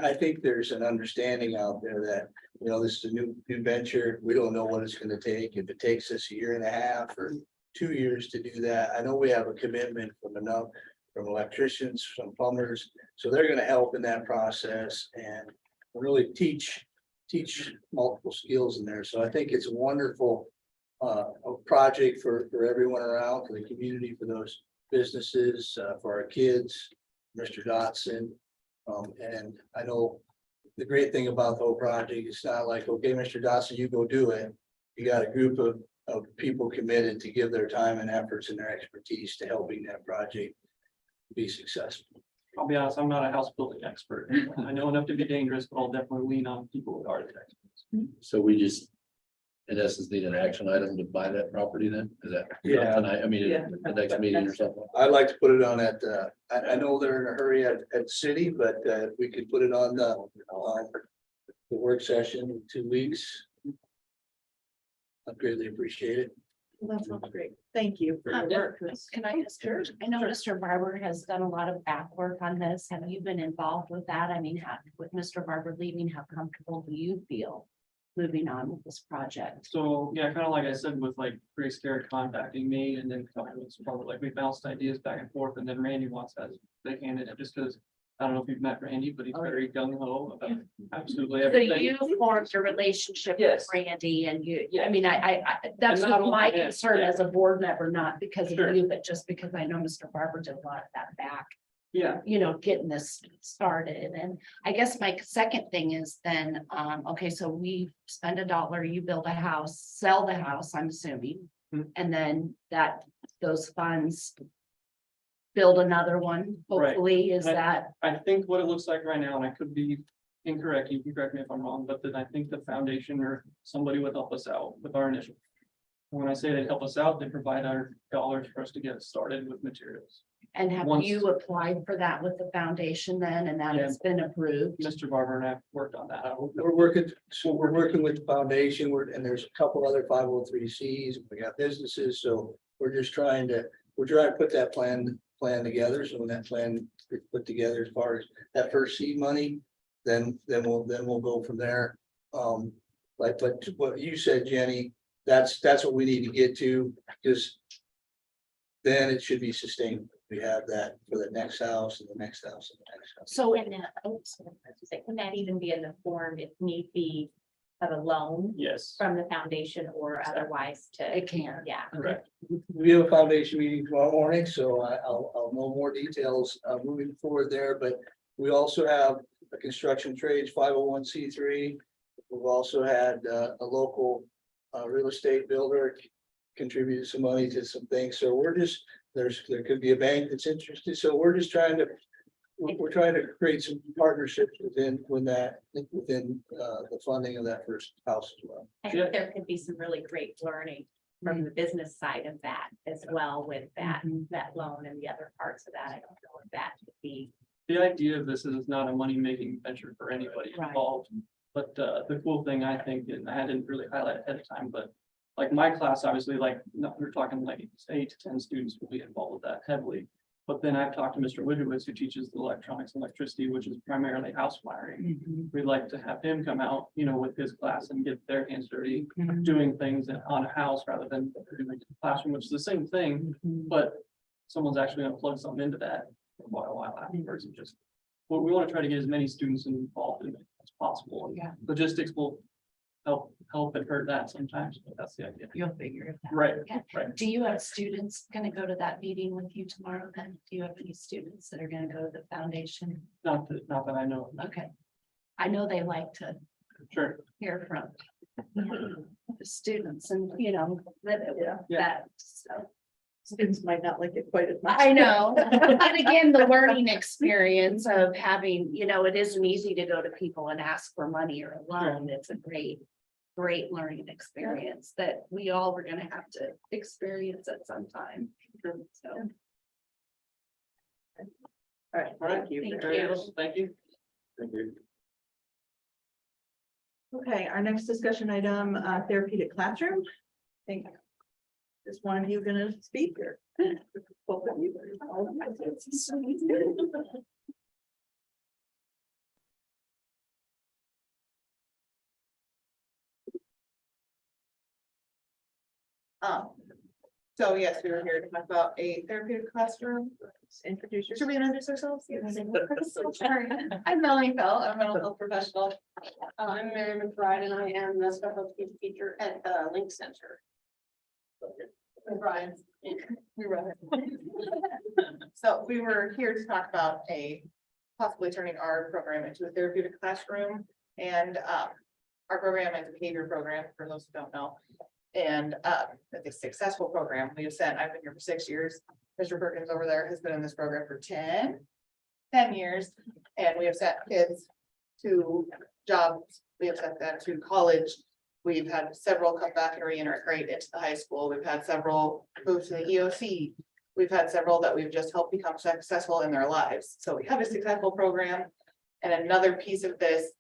I think there's an understanding out there that, this is a new venture. We don't know what it's gonna take. If it takes us a year and a half or 2 years to do that, I know we have a commitment from electricians, from plumbers, so they're gonna help in that process and really teach multiple skills in there. So I think it's a wonderful project for everyone around, for the community, for those businesses, for our kids, Mr. Dotson. And I know the great thing about the whole project, it's not like, okay, Mr. Dotson, you go do it. You got a group of people committed to give their time and efforts and their expertise to helping that project be successful. I'll be honest, I'm not a house building expert. I know enough to be dangerous, but I'll definitely lean on people with architects. So we just, in essence, need an action item to buy that property then? Is that? Yeah. Tonight, I mean, Yeah. the next meeting or something? I'd like to put it on I know they're in a hurry at city, but if we could put it on the work session in 2 weeks. I'd greatly appreciate it. Well, that sounds great. Thank you for your work. Can I just, I know Mr. Barber has done a lot of back work on this. Have you been involved with that? I mean, with Mr. Barber leaving, how comfortable do you feel moving on with this project. So, yeah, kind of like I said, with like Grace Garrett contacting me and then it's probably like we bounced ideas back and forth and then Randy wants us, they handed it just because. I don't know if you've met Randy, but he's very gung ho about absolutely So everything. you formed a relationship with Yes. Randy and I mean, that's And not just my only him, concern yeah. as a board member, not because of Sure. you, but just because I know Mr. Barber did a lot of that back. Yeah, Getting this started. And I guess my second thing is then, okay, so we spend $1, you build a house, sell the house, I'm assuming. Mhm. And then those funds build another one, Right. hopefully, is And that, I think what it looks like right now, and I could be incorrect, you can correct me if I'm wrong, but then I think the foundation or somebody would help us out with our initial. When I say they help us out, they provide our dollars for us to get started with materials. and have Once- you applied for that with the foundation then, and that has been approved? Mr. Barber and I have worked on that. We're working with the foundation, and there's a couple other 503Cs, we got businesses, so we're trying to put that plan together, so when that plan is put together as far as that first seed money, then we'll go from there. But what you said, Jenny, that's what we need to get to, because then it should be sustainable. We have that for the next house and the next house and the next house. So in can that even be in the form if need be of a loan Yes, from the foundation or otherwise to? It can. Yeah. correct. We have a foundation meeting tomorrow morning, so I'll know more details moving forward there, but we also have a construction trades 501c3. We've also had a local real estate builder contributed some money to some things, so there could be a bank that's interested, so we're trying to create some partnerships within the funding of that first house as well. I think there could be some really great learning from the business side of that as well with that loan and the other parts of that. I don't know if that could be. The idea of this is not a money-making venture for anybody Right. involved. But the cool thing I think, and I didn't really highlight ahead of time, but like my class, obviously, like, no, we're talking like 8 to 10 students will be involved with that heavily. But then I've talked to Mr. Widowitz, who teaches the electronics and electricity, which is primarily house wiring. We'd like to have him come out, with his class and get their hands dirty, doing things on a house rather than doing it in the classroom, which is the same thing, but someone's actually gonna plug something into that for quite a while afterwards and just. Well, we want to try to get as many students involved in it as possible. Yeah. Logistics will help and hurt that sometimes, but that's the idea. You'll figure it out. Right, Okay. right. Do you have students gonna go to that meeting with you tomorrow then? Do you have any students that are gonna go to the foundation? Not that I know. of. Okay. I know they like to Sure. hear from the students and, that, so. Students might not like it quite as much. I know, and again, the learning experience of having, it isn't easy to go to people and ask for money or a loan. It's a great learning experience that we all were gonna have to experience at some time. So, All right, All right. thank you. Thank Very you. nice. Thank you. Thank you. Okay, our next discussion item, therapeutic classroom. I think. Is one of you gonna speak or? Both of you? So yes, we were here to talk about a therapeutic classroom. Introduce Should yourself. we introduce ourselves? Sorry. I'm Melanie Bell, I'm a mental health professional. I'm Mary McBride and I am the special education teacher at the Link Center. And Brian. We run it. So we were here to talk about possibly turning our program into a therapeutic classroom. And our program is a behavior program, for those who don't know. And it's a successful program. We have sent, I've been here for 6 years. Mr. Perkins over there has been in this program for 10 years. And we have sent kids to jobs. We have sent them to college. We've had several come back and reintegrate into the high school. We've had several move to the EOC. We've had several that we've just helped become successful in their lives. So we have a successful program. And another piece of this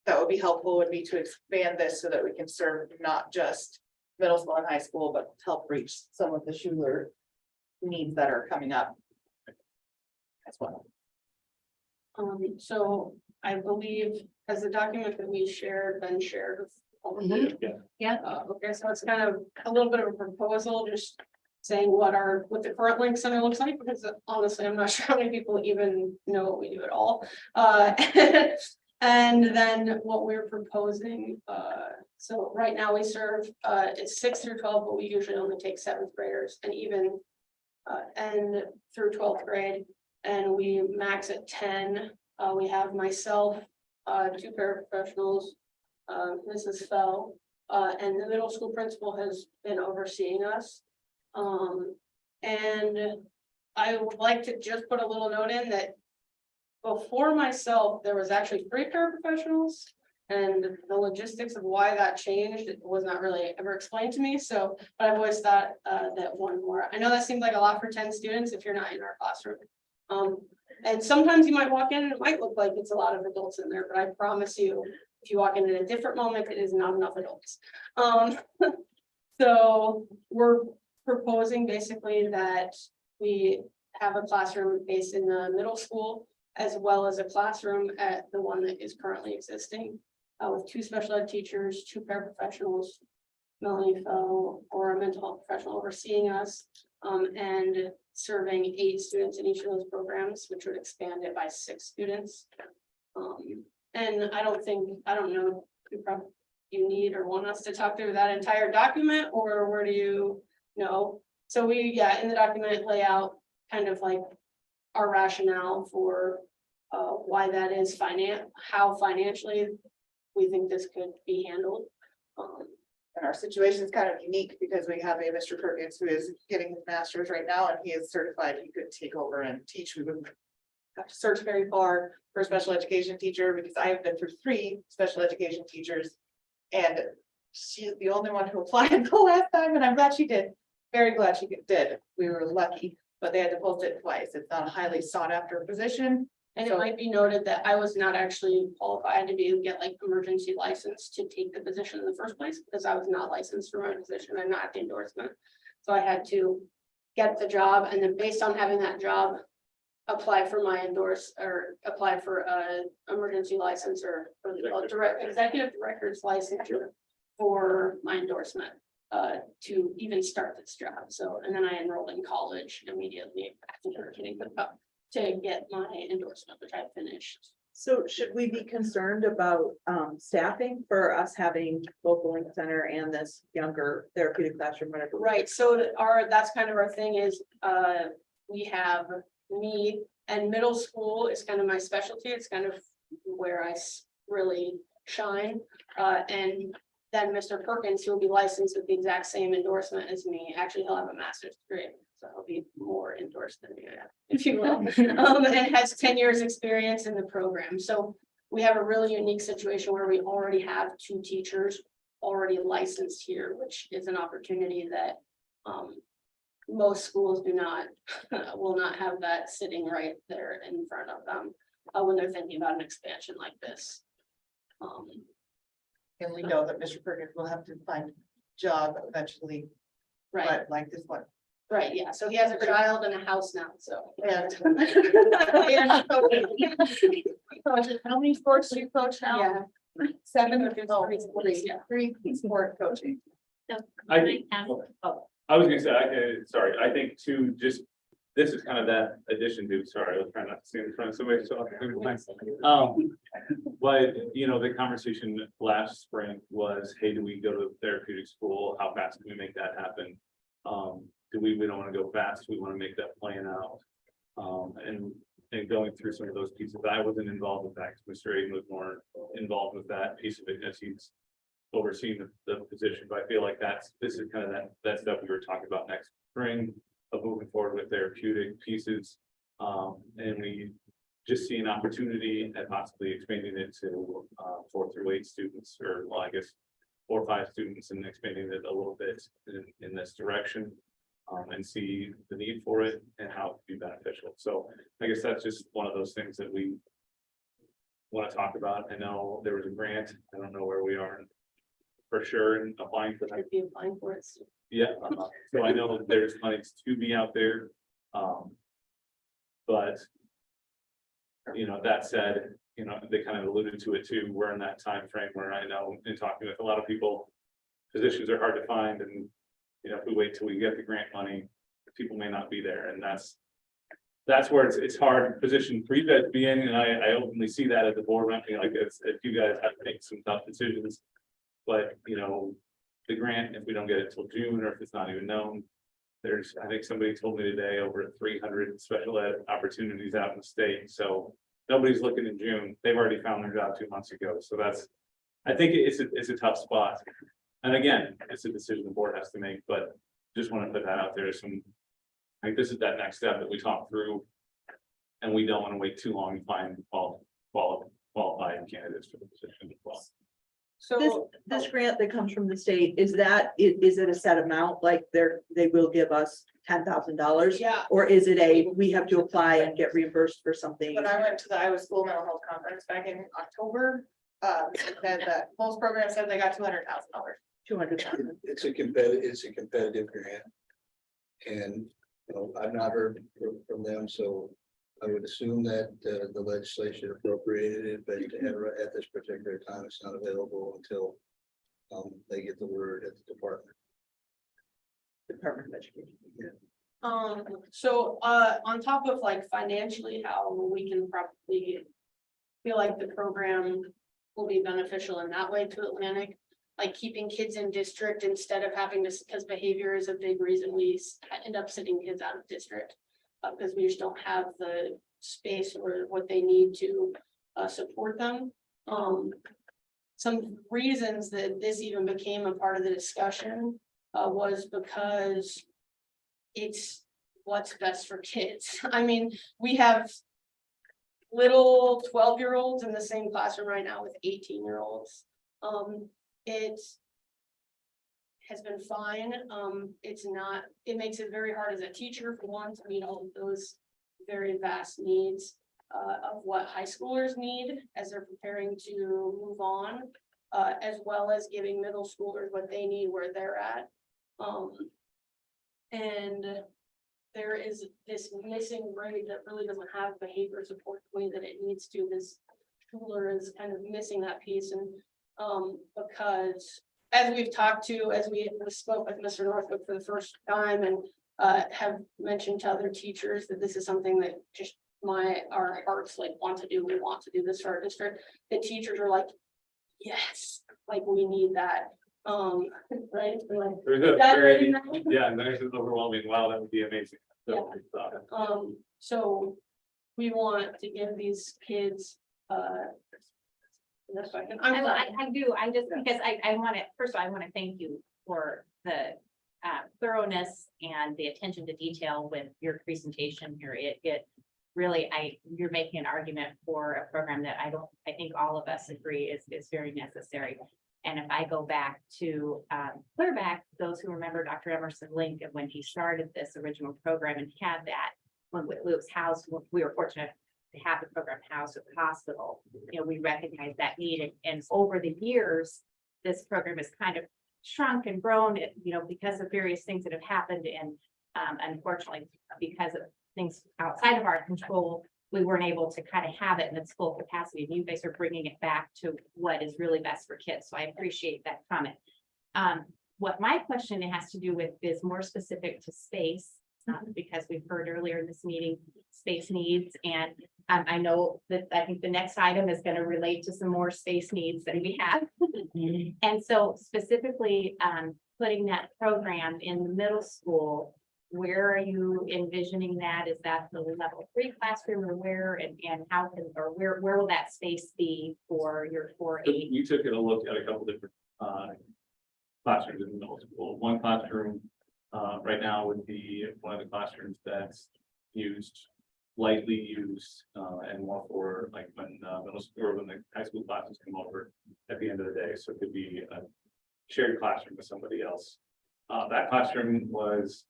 that would be helpful would be to expand this so that we can serve not just middle school and high school, but help reach some of the Schuler needs that are coming up as well. So I believe as the document that we shared, been shared with Yeah. Okay, so it's kind of a little bit of a proposal, just saying what the current link center looks like, because honestly, I'm not sure how many people even know what we do at all. And then what we're proposing, so right now we serve, it's 6 through 12, but we usually only take 7th graders and even and through 12th grade, and we max at 10. We have myself, 2 paraprofessionals, Mrs. Fell, and the middle school principal has been overseeing us. And I would like to just put a little note in that before myself, there was actually 3 paraprofessionals, and the logistics of why that changed, it was not really ever explained to me. So, but I've always thought that one more. I know that seems like a lot for 10 students if you're not in our classroom. And sometimes you might walk in and it might look like it's a lot of adults in there, but I promise you, if you walk in at a different moment, it is not enough adults. So we're proposing basically that we have a classroom based in the middle school, as well as a classroom at the one that is currently existing, with 2 special ed teachers, 2 paraprofessionals, Melanie Fell, or a mental health professional overseeing us, and serving 8 students in each of those programs, which would expand it by 6 students. And I don't know, you need or want us to talk through that entire document, or where do you know? So we, in the document lay out kind of like our rationale for why that is how financially we think this could be handled. And our situation is kind of unique because we have a Mr. Perkins who is getting his master's right now, and he is certified. He could take over and teach. We wouldn't have to search very far for a special education teacher, because I have been through 3 special education teachers, and she's the only one who applied the last time, and I'm glad she did. Very glad she did. We were lucky, but they had to post it twice. It's not a highly sought after position. And it might be noted that I was not actually qualified to get like emergency license to take the position in the first place, because I was not licensed for my position and not the endorsement. So I had to get the job, and then based on having that job, apply for my apply for a emergency license or direct executive director's licensure for my endorsement to even start this job. So, and then I enrolled in college immediately after getting put up to get my endorsement, which I finished. So should we be concerned about staffing for us having both the Link Center and this younger therapeutic classroom? Whatever? Right, so that's kind of our thing is, we have me, and middle school is kind of my specialty. It's kind of where I really shine. And then Mr. Perkins, who will be licensed with the exact same endorsement as me. Actually, he'll have a master's degree, so he'll be more endorsed than me, if you will. And has 10 years experience in the program. So we have a really unique situation where we already have 2 teachers already licensed here, which is an opportunity that most schools will not have that sitting right there in front of them when they're thinking about an expansion like this. And we know that Mr. Perkins will have to find a job eventually, Right, but like this one. right, yeah, so he has a child and a house now, so. Yeah. How many sports do you coach now? Yeah. 7 Oh, 3 sport coaching. I was gonna say, sorry, I think too, just, this is kind of that addition to, sorry, I was trying not to stand in front of somebody, so. But, you know, the conversation last spring was, hey, do we go to therapeutic school? How fast can we make that happen? We don't want to go fast, we want to make that plan out. And going through some of those pieces, I wasn't involved with that, because Mr. Aiden was more involved with that piece of it, as he's overseeing the position, but I feel like this is kind of that stuff we were talking about next spring of moving forward with therapeutic pieces. And we just see an opportunity at possibly expanding it to 4 through 8 students, or well, I guess 4 or 5 students, and expanding it a little bit in this direction. And see the need for it and how it could be beneficial. So I guess that's just one of those things that we want to talk about. I know there was a grant. I don't know where we are for sure in applying for that. I'd be applying for it. Yeah, so I know that there's money to be out there. But you know, that said, you know, they kind of alluded to it too, we're in that time frame where I know in talking with a lot of people, positions are hard to find and, you know, if we wait till we get the grant money, people may not be there, and that's where it's hard position for you guys to be in, and I openly see that at the board, ranking like this, if you guys have to make some tough decisions. But, you know, the grant, if we don't get it till June, or if it's not even known, there's, I think somebody told me today, over 300 special ed opportunities out in the state, so nobody's looking in June, they've already found their job 2 months ago, so that's, I think it's a tough spot. And again, it's a decision the board has to make, but just want to put that out there, like this is that next step that we talk through. And we don't want to wait too long to find qualified candidates for the position as well. This grant that comes from the state, is it a set amount, like they will give us $10,000? Yeah. Or is it we have to apply and get reimbursed for something? When I went to the Iowa School Mental Health Conference back in October, it said that most programs said they got $200,000. 200,000. It's a competitive grant. And, you know, I've not heard from them, so I would assume that the legislation appropriated it, but at this particular time, it's not available until they get the word at the Department of Education. So on top of like financially, how we can probably feel like the program will be beneficial in that way to Atlantic, like keeping kids in district instead of having this, because behavior is a big reason we end up sending kids out of district. Because we just don't have the space or what they need to support them. Some reasons that this even became a part of the discussion was because it's what's best for kids. I mean, we have little 12-year-olds in the same classroom right now with 18-year-olds. It has been fine. It makes it very hard as a teacher for one to meet all of those very vast needs of what high schoolers need as they're preparing to move on, as well as giving middle schoolers what they need where they're at. And there is this missing grade that really doesn't have behavior support the way that it needs to. This schooler is kind of missing that piece, and because as we've talked to, as we spoke with Mr. Northwood for the first time and have mentioned to other teachers that this is something that just our hearts like want to do. We want to do this for our district. The teachers are like, yes, like we need that. Right? Like, Yeah, and there's overwhelming. Wow, that would be amazing. So, so we want to give these kids I do, I just, because I want to, first of all, I want to thank you for the thoroughness and the attention to detail with your presentation here. It really, you're making an argument for a program that I think all of us agree is very necessary. And if I go back to clear back, those who remember Dr. Emerson Lincoln, when he started this original program and had that, when Luke's house, we were fortunate to have the program housed at the hospital. You know, we recognize that need, and over the years, this program has kind of shrunk and grown, you know, because of various things that have happened, and unfortunately, because of things outside of our control, we weren't able to kind of have it in its full capacity. And you guys are bringing it back to what is really best for kids. So I appreciate that comment. What my question has to do with is more specific to space, because we've heard earlier in this meeting, space needs. And I know that I think the next item is going to relate to some more space needs than we have. And so specifically, putting that program in the middle school, where are you envisioning that? Is that the level 3 classroom, or where, and how can, or where will that space be for your 4-8? We took a look at a couple different classrooms in the middle school. One classroom right now would be one of the classrooms that's lightly used, and more for like when middle school or when the high school classes come over at the end of the day. So it could be a shared classroom with somebody else. That classroom was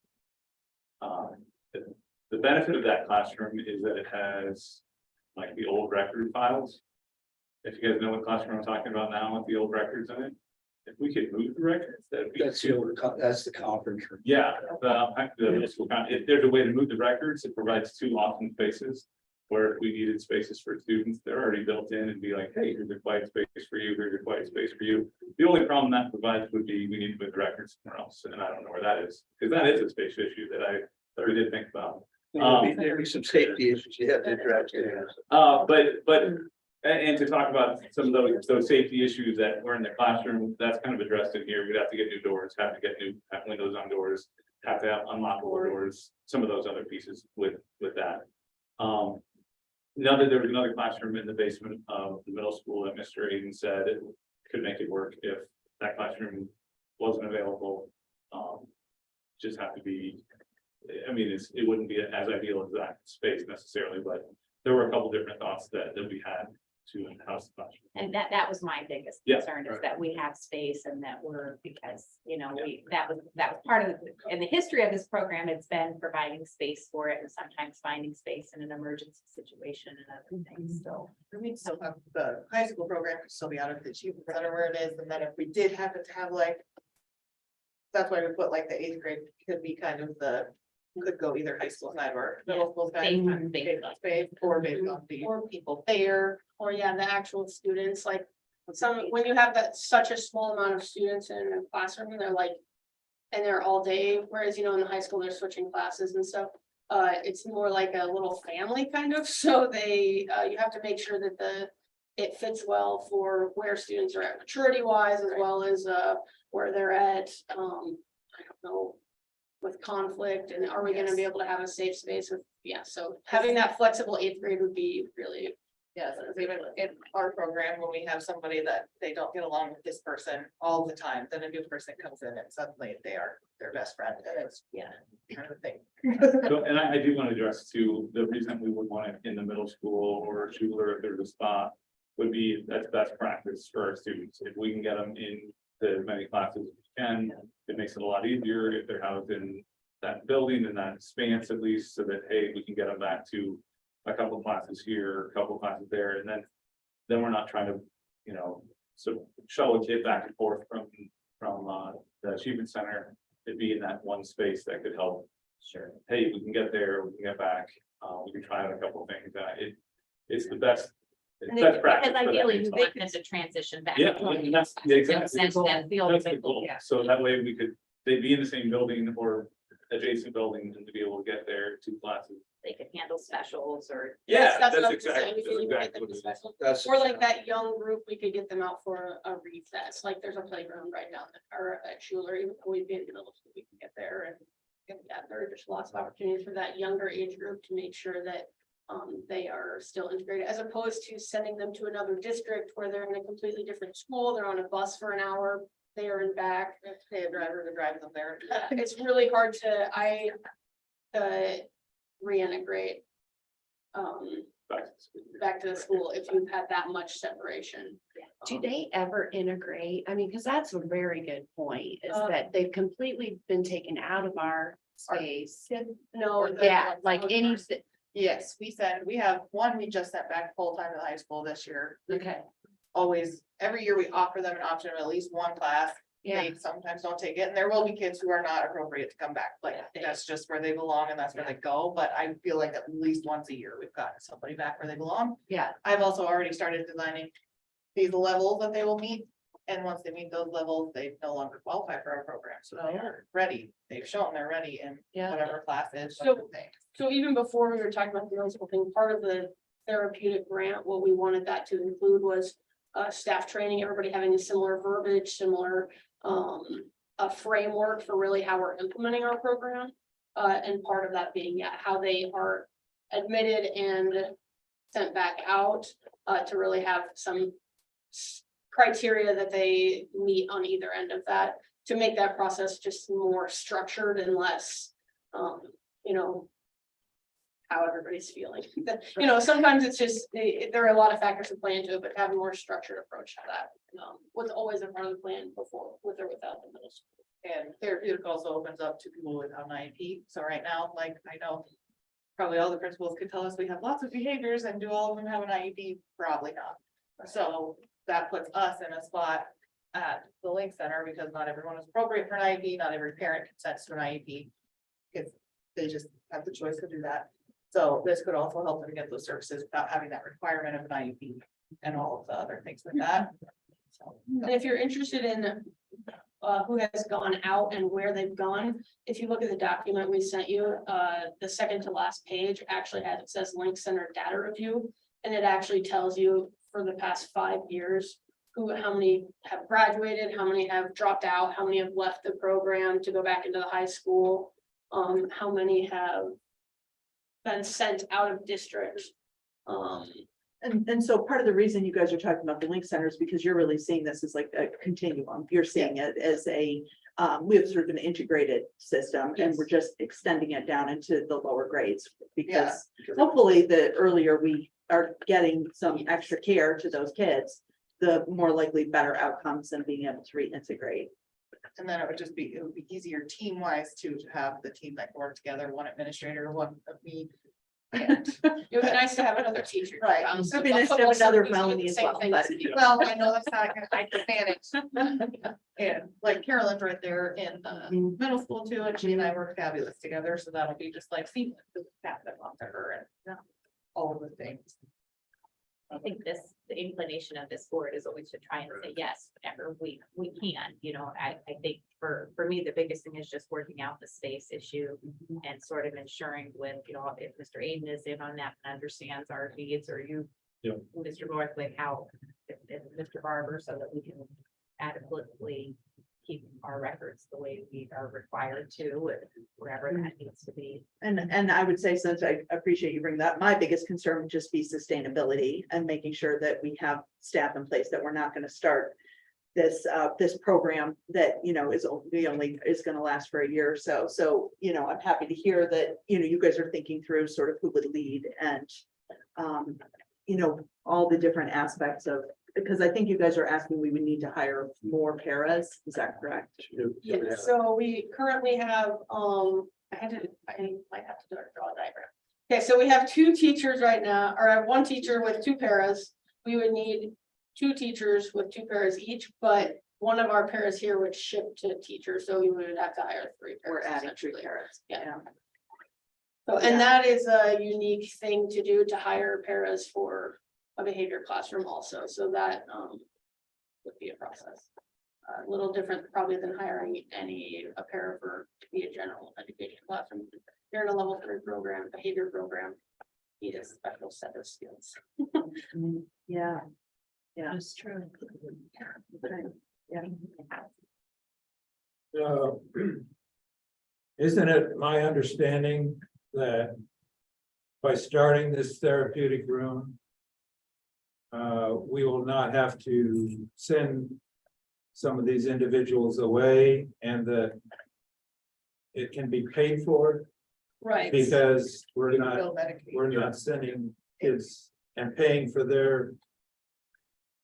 the benefit of that classroom is that it has like the old record files. If you guys know what classroom I'm talking about now with the old records in it, if we could move the records, That's the conference room. Yeah, the middle school, if there's a way to move the records, it provides 2 office spaces. Where if we needed spaces for students, they're already built in and be like, hey, here's a quiet space for you, here's a quiet space for you. The only problem that provides would be we need to put the records somewhere else, and I don't know where that is, because that is a space issue that I did think about. There'd be some safety issues you have to address. And to talk about some of those safety issues that were in the classroom, that's kind of addressed in here. We'd have to get new doors, have windows on doors, have to have unlockable doors, some of those other pieces with that. Now that there was another classroom in the basement of the middle school that Mr. Aiden said it could make it work if that classroom wasn't available. Just have to be, I mean, it wouldn't be as ideal as that space necessarily, but there were a couple different thoughts that we had to house the classroom. And that was my biggest Yeah, concern, is right. that we have space and that we're, because, that was part of, in the history of this program, it's been providing space for it and sometimes finding space in an emergency situation and other things, so. We still have the high school program could still be out of the achievement center where it is, and then if we did happen to have like. That's why we put like the 8th grade could be kind of could go either high school side or middle school side. Space or based on the Or people there. or yeah, the actual students, like when you have such a small amount of students in a classroom, and they're like. And they're all day, whereas, in the high school, they're switching classes and stuff. It's more like a little family kind of, so you have to make sure that it fits well for where students are at maturity wise, as well as, where they're at, I don't know. With conflict, and are we gonna be able to have a safe space so having that flexible 8th grade would be really. Yes, even in our program, when we have somebody that they don't get along with this person all the time, then a new person comes in and suddenly they are their best friend, and it's kind of a thing. So, and I do want to address too, the reason we would want it in the middle school or Schuler if there's a spot. Would be that's best practice for our students. If we can get them in as many classes as we can, it makes it a lot easier if they're housed in that building and that expanse at least, so that, hey, we can get them back to a couple classes here, a couple classes there, and then we're not trying to, so shuttle a kid back and forth from the achievement center. It'd be in that one space that could help. Sure. Hey, we can get there, we can get back, we can try out a couple of things. It's the best. It's best practice. Because for that ideally, reason. we want them to transition back. Yeah, and that's exactly. Sense that feel That's the like, goal. yeah. So that way they'd be in the same building or adjacent buildings and to be able to get there to classes. They could handle specials or. Yeah, That's what that's I was saying, exactly, we could even get them what to it is. special. That's. Or like that young group, we could get them out for a recess, like there's a playground right down there, or at Schuler, even though we'd be in the middle school, we can get there and. There are just lots of opportunities for that younger age group to make sure that they are still integrated, as opposed to sending them to another district where they're in a completely different school, they're on a bus for an hour. There and back, We have to pay a driver to drive them there. it's really hard to reintegrate. Back to the school if you've had that much separation. Do they ever integrate? I mean, because that's a very good point, is Uh, that they've completely been taken out of our space. No. Yeah, like any, Yes, we have one we just sent back full time to the high school this year. okay, Always, every year we offer them an option of at least one class. yeah, They sometimes don't take it, and there will be kids who are not appropriate to come back, like, that's just where they belong and that's where they go, but I feel like at least once a year, we've got somebody back where they belong. yeah, I've also already started designing these levels that they will meet, and once they meet those levels, they no longer qualify for our program, so they are ready, they've shown they're ready in yeah. whatever class is. So- whatever thing. So even before we were talking about the middle school thing, part of the therapeutic grant, what we wanted that to include was staff training, everybody having a similar verbiage, similar a framework for really how we're implementing our program. And part of that being, how they are admitted and sent back out to really have some criteria that they meet on either end of that, to make that process just more structured and less, how everybody's feeling. Sometimes it's just, there are a lot of factors to play into it, but have a more structured approach to that. Was always a part of the plan before, with or without the middle school. And therapeutic also opens up to people without an IEP, so right now, like, I know. Probably all the principals could tell us we have lots of behaviors, and do all of them have an IEP? Probably not. So that puts us in a spot at the Link Center, because not everyone is appropriate for an IEP, not every parent consents to an IEP. If they just have the choice to do that. So this could also help them get those services without having that requirement of an IUP and all of the other things with that. So, And if you're interested in who has gone out and where they've gone, if you look at the document we sent you, the second to last page actually has, it says Link Center Data Review. And it actually tells you for the past 5 years, how many have graduated, how many have dropped out, how many have left the program to go back into the high school. How many have been sent out of district. And so part of the reason you guys are talking about the link center is because you're really seeing this as like a continuum. You're seeing it as a, we have sort of an integrated system and we're just extending it down into the lower grades. Because hopefully the earlier we are getting some extra care to those kids, the more likely better outcomes and being able to reintegrate. and then it would be easier team wise to have the team that work together, one administrator, one of me. It would be nice to have another teacher. Right. It'd be nice to have another Melanie as well, but- Well, I know that's not gonna micromanage. And like Carolyn's right there in middle school too, and she and I work fabulous together, so that'll be just like seamless to pass that on to her and all of the things. I think the inclination of this board is always to try and say yes, whenever we can, I think for me, the biggest thing is just working out the space issue and sort of ensuring with, if Mr. Aiden is in on that and understands our needs, or you, Mr. North, like how, if Mr. Barber, so that we can adequately keep our records the way we are required to, wherever that needs to be. And I would say, since I appreciate you bringing that, my biggest concern would just be sustainability and making sure that we have staff in place, that we're not going to start this program that, is going to last for a year or so. So, I'm happy to hear that, you guys are thinking through sort of who would lead and, all the different aspects of, because I think you guys are asking, we would need to hire more paras. Is that correct? Yeah, so we currently have, I might have to draw a diagram. Okay, so we have 2 teachers right now, or I have 1 teacher with 2 paras. We would need 2 teachers with 2 paras each, but one of our paras here would ship to teachers, so we would have to hire 3 paras. We're adding 3 essentially. paras. Yeah. So, and that is a unique thing to do, to hire paras for a behavior classroom also, so that would be a process. A little different probably than hiring a para for to be a general education classroom. You're in a level 3 program, behavior program, need a special set of skills. Yeah. Yeah. That's true. Okay. Yeah. Isn't it my understanding that by starting this therapeutic room, we will not have to send some of these individuals away, and that it can be paid for? Right. Because we're Bill Medicaid. not sending kids and paying for their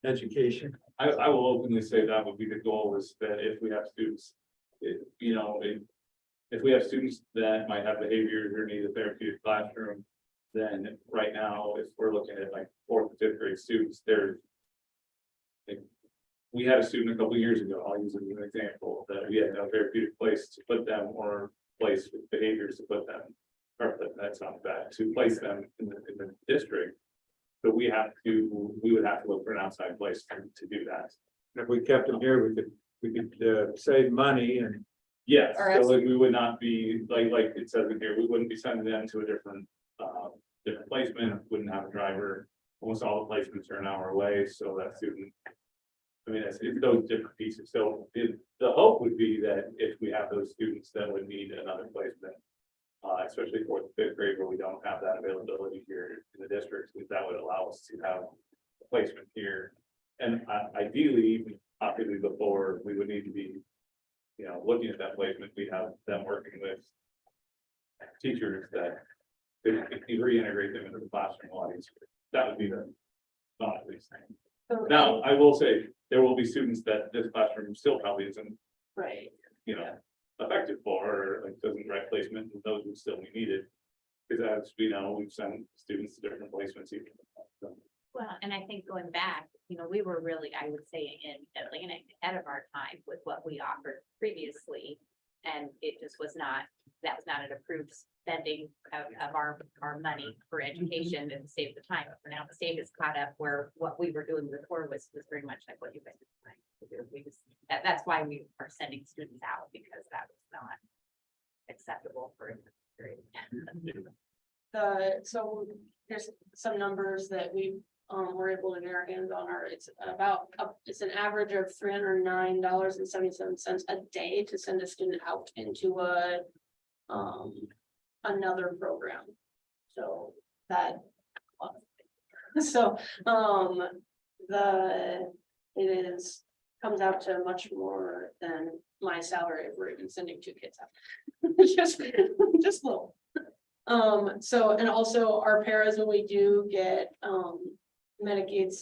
education. I will openly say that would be the goal, is that if we have students, if we have students that might have behaviors or need a therapeutic classroom, then right now, if we're looking at like 4th and 5th grade students, we had a student a couple of years ago, I'll use it as an example, that we had no therapeutic place to put them, or place with behaviors to put them. Or that's not bad, to place them in the district. So we would have to look for an outside place to do that. If we kept them here, we could save money and. Yes, Or so like we would not be, like it says in here, we wouldn't be sending them to a different placement, wouldn't have a driver. Almost all the placements are an hour away, so that student. I mean, it's those different pieces, so the hope would be that if we have those students that would need another placement. Especially 4th and 5th grade, where we don't have that availability here in the district, that would allow us to have a placement here. And ideally, possibly before, we would need to be, looking at that placement, we have them working with teachers that could reintegrate them into the classroom a lot easier. That would be the thought of these things. Now, I will say, there will be students that this classroom still probably isn't, Right. effective for, or like doesn't direct placement, and those would still be needed. Because as we know, we've sent students to different placements even. Well, and I think going back, we were really, I would say, in Atlantic ahead of our time with what we offered previously. And it just was not that was not an approved spending of our money for education and save the time. But now the state is caught up where what we were doing before was very much like what you guys were trying to do. We just, that's why we are sending students out, because that was not acceptable for. So there's some numbers that we were able to get our hands on are, it's about, it's an average of $309.77 a day to send a student out into another program. So that, it is, comes out to much more than my salary if we're even sending 2 kids out. just little. So, and also our paras, when we do get Medicaid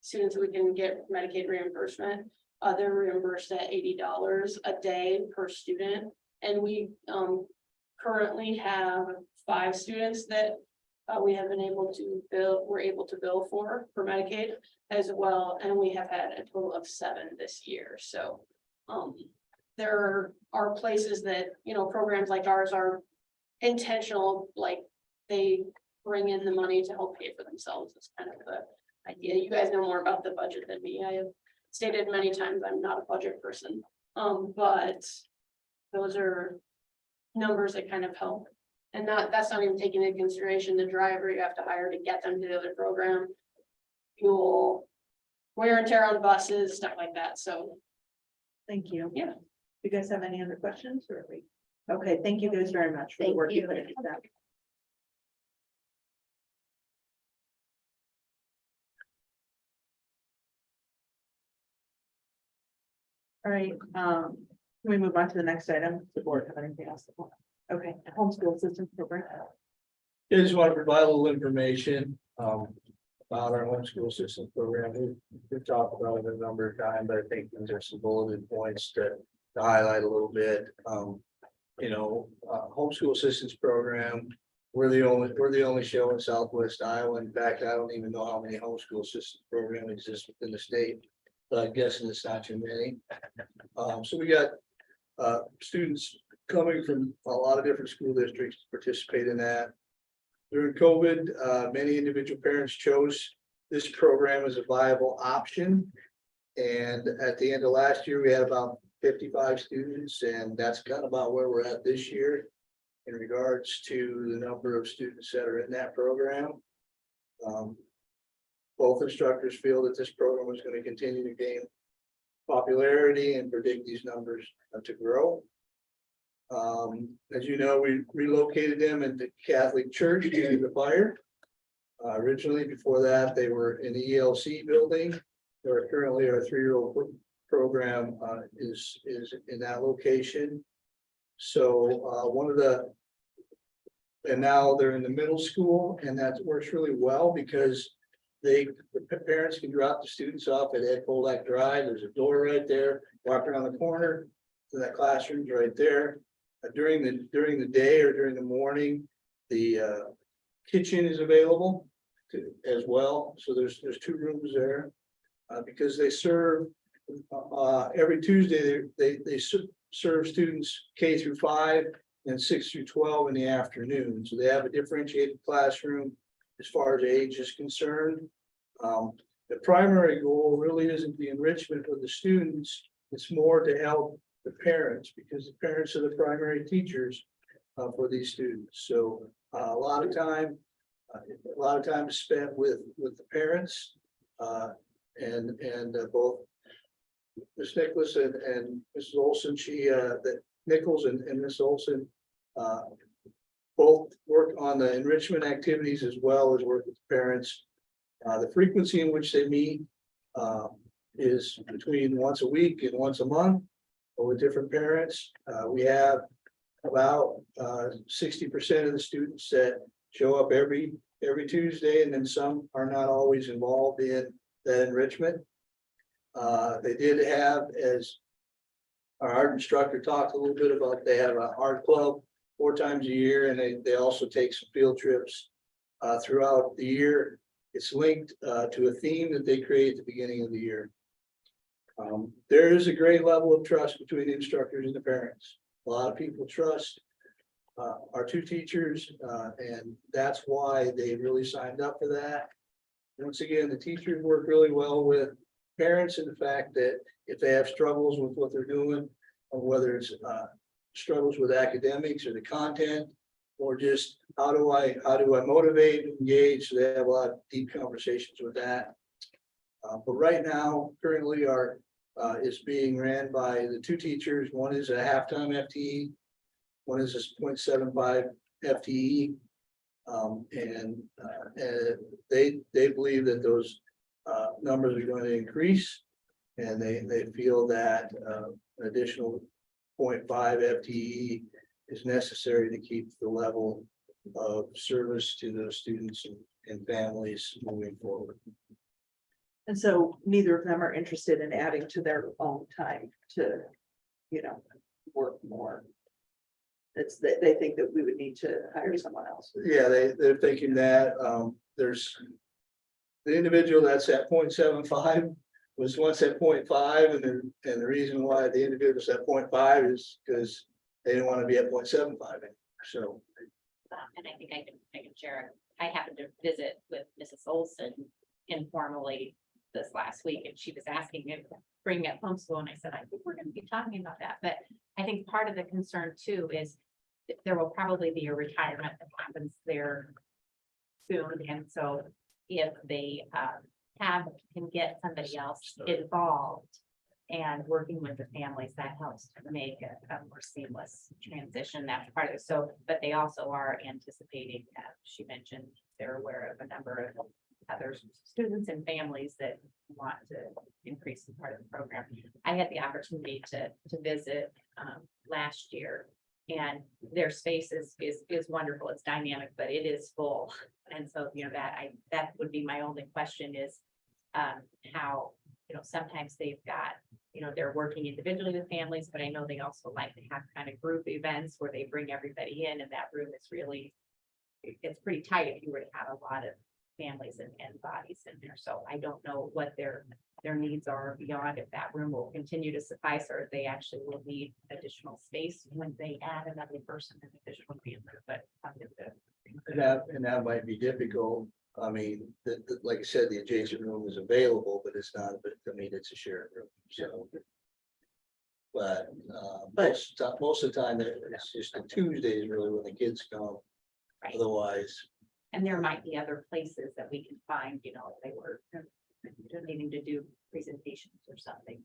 students, we can get Medicaid reimbursement. They're reimbursed at $80 a day per student. And we currently have 5 students that we have been able to bill, we're able to bill for Medicaid as well. And we have had a total of 7 this year. So there are places that, you know, programs like ours are intentional, like they bring in the money to help pay for themselves. It's kind of the idea. You guys know more about the budget than me. I have stated many times I'm not a budget person. But those are numbers that kind of help. And that's not even taking into consideration the driver you have to hire to get them to the other program, fuel, wear and tear on buses, stuff like that. So Thank you. Yeah. You guys have any other questions or are we? Okay, thank you guys very much for the Thank work you you. put into that. All right, can we move on to the next item? Does the board have anything else? Okay, homeschool assistance program. I just want to provide a little information about our homeschool assistance program. We've talked about it a number of times, but I think these are some bulleted points to highlight a little bit. Homeschool assistance program. We're the only show in Southwest Iowa. In fact, I don't even know how many homeschool assistance programs exist within the state, but I'm guessing it's not too many. So we got students coming from a lot of different school districts to participate in that. During COVID, many individual parents chose this program as a viable option. And at the end of last year, we had about 55 students, and that's kind of about where we're at this year in regards to the number of students that are in that program. Both instructors feel that this program is going to continue to gain popularity and predict these numbers to grow. As you know, we relocated them into Catholic Church due to the fire. Originally, before that, they were in the ELC building. They're currently our 3-year-old program is in that location. So and now they're in the middle school, and that works really well because the parents can drop the students off at Ed Polak Drive. There's a door right there, walk around the corner to that classroom's right there. During the day or during the morning, the kitchen is available as well. So there's 2 rooms there because they serve every Tuesday. They serve students K through 5 and 6 through 12 in the afternoon. So they have a differentiated classroom as far as age is concerned. The primary goal really isn't the enrichment of the students. It's more to help the parents, because the parents are the primary teachers for these students. So a lot of time is spent with the parents and both Ms. Nicholas and Mrs. Olson. That Nichols and Ms. Olson both work on the enrichment activities as well as work with the parents. The frequency in which they meet is between once a week and once a month with different parents. We have about 60% of the students that show up every Tuesday, and then some are not always involved in that enrichment. They did have, as our art instructor talked a little bit about, they have an art club 4 times a year, and they also take some field trips throughout the year. It's linked to a theme that they create at the beginning of the year. There is a great level of trust between the instructors and the parents. A lot of people trust our two teachers, and that's why they really signed up for that. Once again, the teachers work really well with parents in the fact that if they have struggles with what they're doing, or whether it's struggles with academics or the content, or just how do I motivate, engage, so they have a lot of deep conversations with that. But right now, currently our is being ran by the two teachers. One is a halftime FTE, one is a 0.75 FTE. And they believe that those numbers are going to increase. And they feel that an additional 0.5 FTE is necessary to keep the level of service to those students and families moving forward. And so neither of them are interested in adding to their own time to, work more. It's that they think that we would need to hire someone else. Yeah, they're thinking that there's the individual that's at 0.75 was once at 0.5, and the reason why the individual's at 0.5 is because they didn't want to be at 0.75 anymore. So And I think I can share, I happened to visit with Mrs. Olson informally this last week, and she was asking me to bring up homeschool, and I said, I think we're gonna be talking about that, but I think part of the concern too is that there will probably be a retirement that happens there soon, and so if they can get somebody else involved and working with the families, that helps to make a more seamless transition. That's part of it. So, but they also are anticipating, she mentioned, they're aware of a number of other students and families that want to increase the part of the program. I had the opportunity to visit last year, and their space is wonderful. It's dynamic, but it is full. And so, that would be my only question is how, sometimes they've got, they're working individually with families, but I know they also like to have kind of group events where they bring everybody in, and that room is really, it's pretty tight if you were to have a lot of families and bodies in there. So I don't know what their needs are beyond, if that room will continue to suffice, or if they actually will need additional space when they add another person in additional family, but something to. and that might be difficult. I mean, like I said, the adjacent room is available, but it's not, it's a shared room, so. But most of the time, it's just the Tuesdays really when the kids come. Right. Otherwise, And there might be other places that we can find, if they were needing to do presentations or something.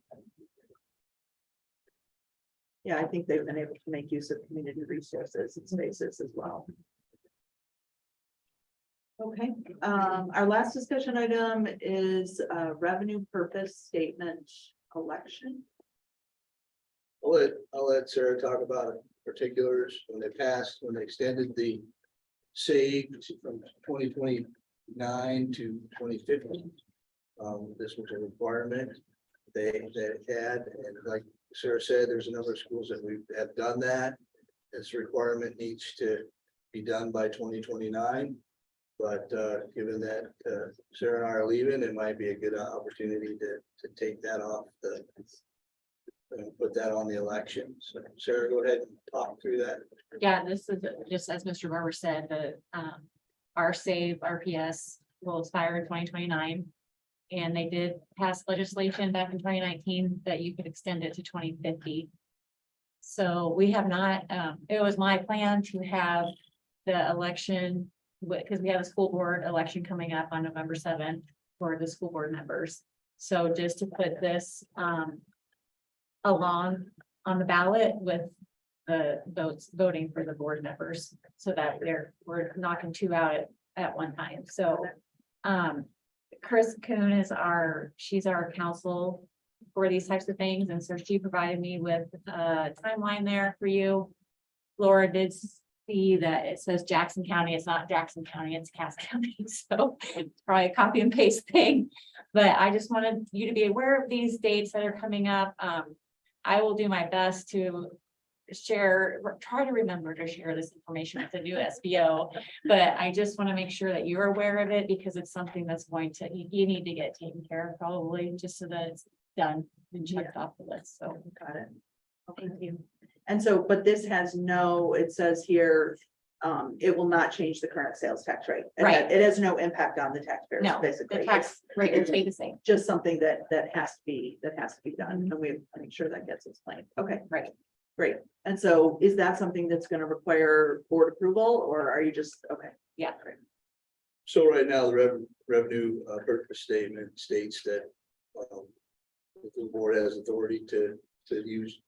Yeah, I think they've been able to make use of community resources and spaces as well. Okay, our last discussion item is revenue purpose statement election. I'll let Sarah talk about particulars when they extended the save from 2029 to 2050. This was a requirement they had, and like Sarah said, there's a number of schools that we have done that. This requirement needs to be done by 2029. But given that Sarah and I are leaving, it might be a good opportunity to take that off and put that on the election. So Sarah, go ahead and talk through that. Yeah, this is just as Mr. Barber said, the our save RPS will expire in 2029. And they did pass legislation back in 2019 that you could extend it to 2050. So we have not, it was my plan to have the election, because we have a school board election coming up on November 7th for the school board members. So just to put this along on the ballot with the voting for the board members, so that we're knocking two out at one time. So Chris Kuhn she's our counsel for these types of things, and so she provided me with a timeline there for you. Laura did see that it says Jackson County. It's not Jackson County, it's Cass County, so it's probably a copy and paste thing. But I just wanted you to be aware of these dates that are coming up. I will do my best to try to remember to share this information with the new SBO, but I just want to make sure that you're aware of it, because it's something that's going to, you need to get taken care of probably, just so that it's done and checked off the list. So Got it. thank you. And so, but this has no, it says here, it will not change the current sales tax rate. Right. It has no impact on the taxpayers, No, basically. the tax rate will stay the same. Just something that has to be done, and we make sure that gets explained. Okay. Right. Great. And so is that something that's gonna require board approval, or are you just, okay? Yeah. Great. So right now, the revenue purpose statement states that the board has authority to use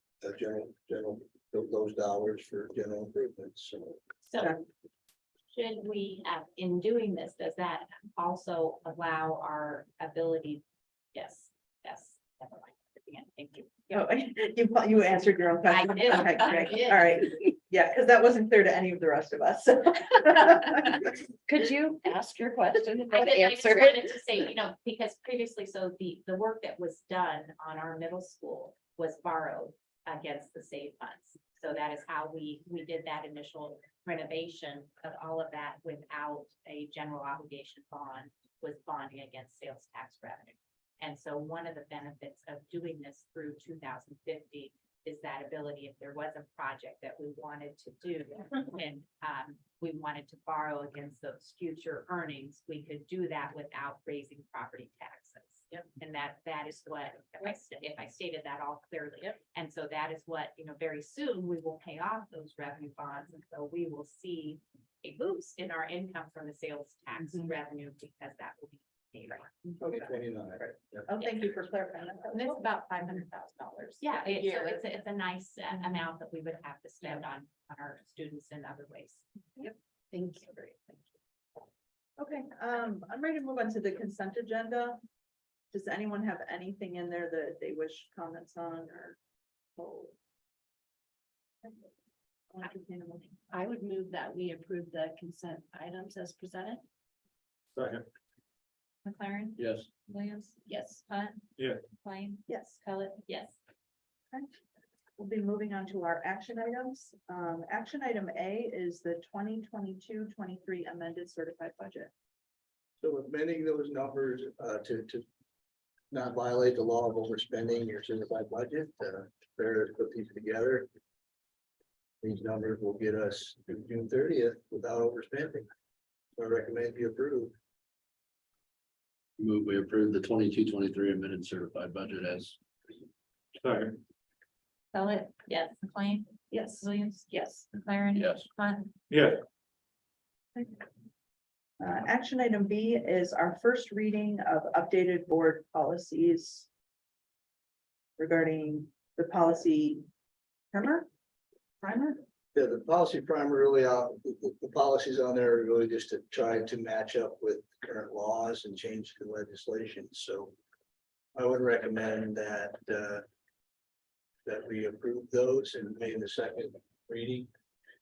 those dollars for general improvements, so. So should we, in doing this, does that also allow our ability? Yes, yes. Never mind. Yeah, thank you. Oh, you answered your own question. I did. Okay, I great. did. All right. Yeah, because that wasn't clear to any of the rest of us. Could you ask your question and I then did- I just answer wanted it? to say, because previously, so the work that was done on our middle school was borrowed against the state funds. So that is how we did that initial renovation of all of that without a general obligation bond, was bonding against sales tax revenue. And so one of the benefits of doing this through 2050 is that ability, if there was a project that we wanted to do and we wanted to borrow against those future earnings, we could do that without raising property taxes. Yep. And that is what, if I stated that all clearly. Yep. And so that is what, very soon we will pay off those revenue bonds. And so we will see a boost in our income from the sales tax revenue because that will be paid off. Okay. 29, right? Yep. Oh, thank you for clarifying that. And it's about $500,000. Yeah, so it's a nice amount that we would have to spend on our students in other ways. Yep. Thank you. Okay, I'm ready to move on to the consent agenda. Does anyone have anything in there that they wish comments on or? I would move that we approve the consent items as presented. Second. McLaren, Yes. Williams, Yes. Hunt. Yeah. Klein, Yes. Pellet, yes. We'll be moving on to our action items. Action item A is the 2022-23 amended certified budget. So amending those numbers to not violate the law of overspending your certified budget, better to put these together. These numbers will get us to June 30th without overspending. So I recommend you approve. Move, we approve the 22-23 amended certified budget as. Second. Pellet, yes. McLean, Yes. Williams, Yes. McLaren. Yes. Hunt. Yeah. Action item B is our first reading of updated board policies regarding the policy primer. Yeah, the policy primarily, the policies on there are really just to try to match up with current laws and change the legislation, so. I would recommend that that we approve those and made the second reading.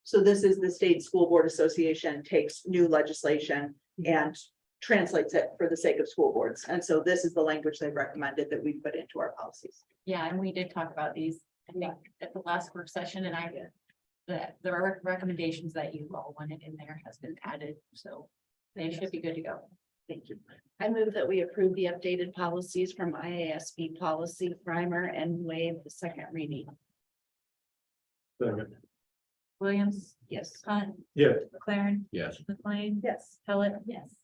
So this is the State School Board Association takes new legislation and translates it for the sake of school boards. And so this is the language they've recommended that we put into our policies. Yeah, and we did talk about these, I think, at the last work session, and the recommendations that you all wanted in there has been added, so they should be good to go. Thank you. I move that we approve the updated policies from IASB policy primer and waive the second reading. Second. Williams, Yes. Hunt, Yeah. McLaren, Yes. McLean, Yes. Pellet, yes.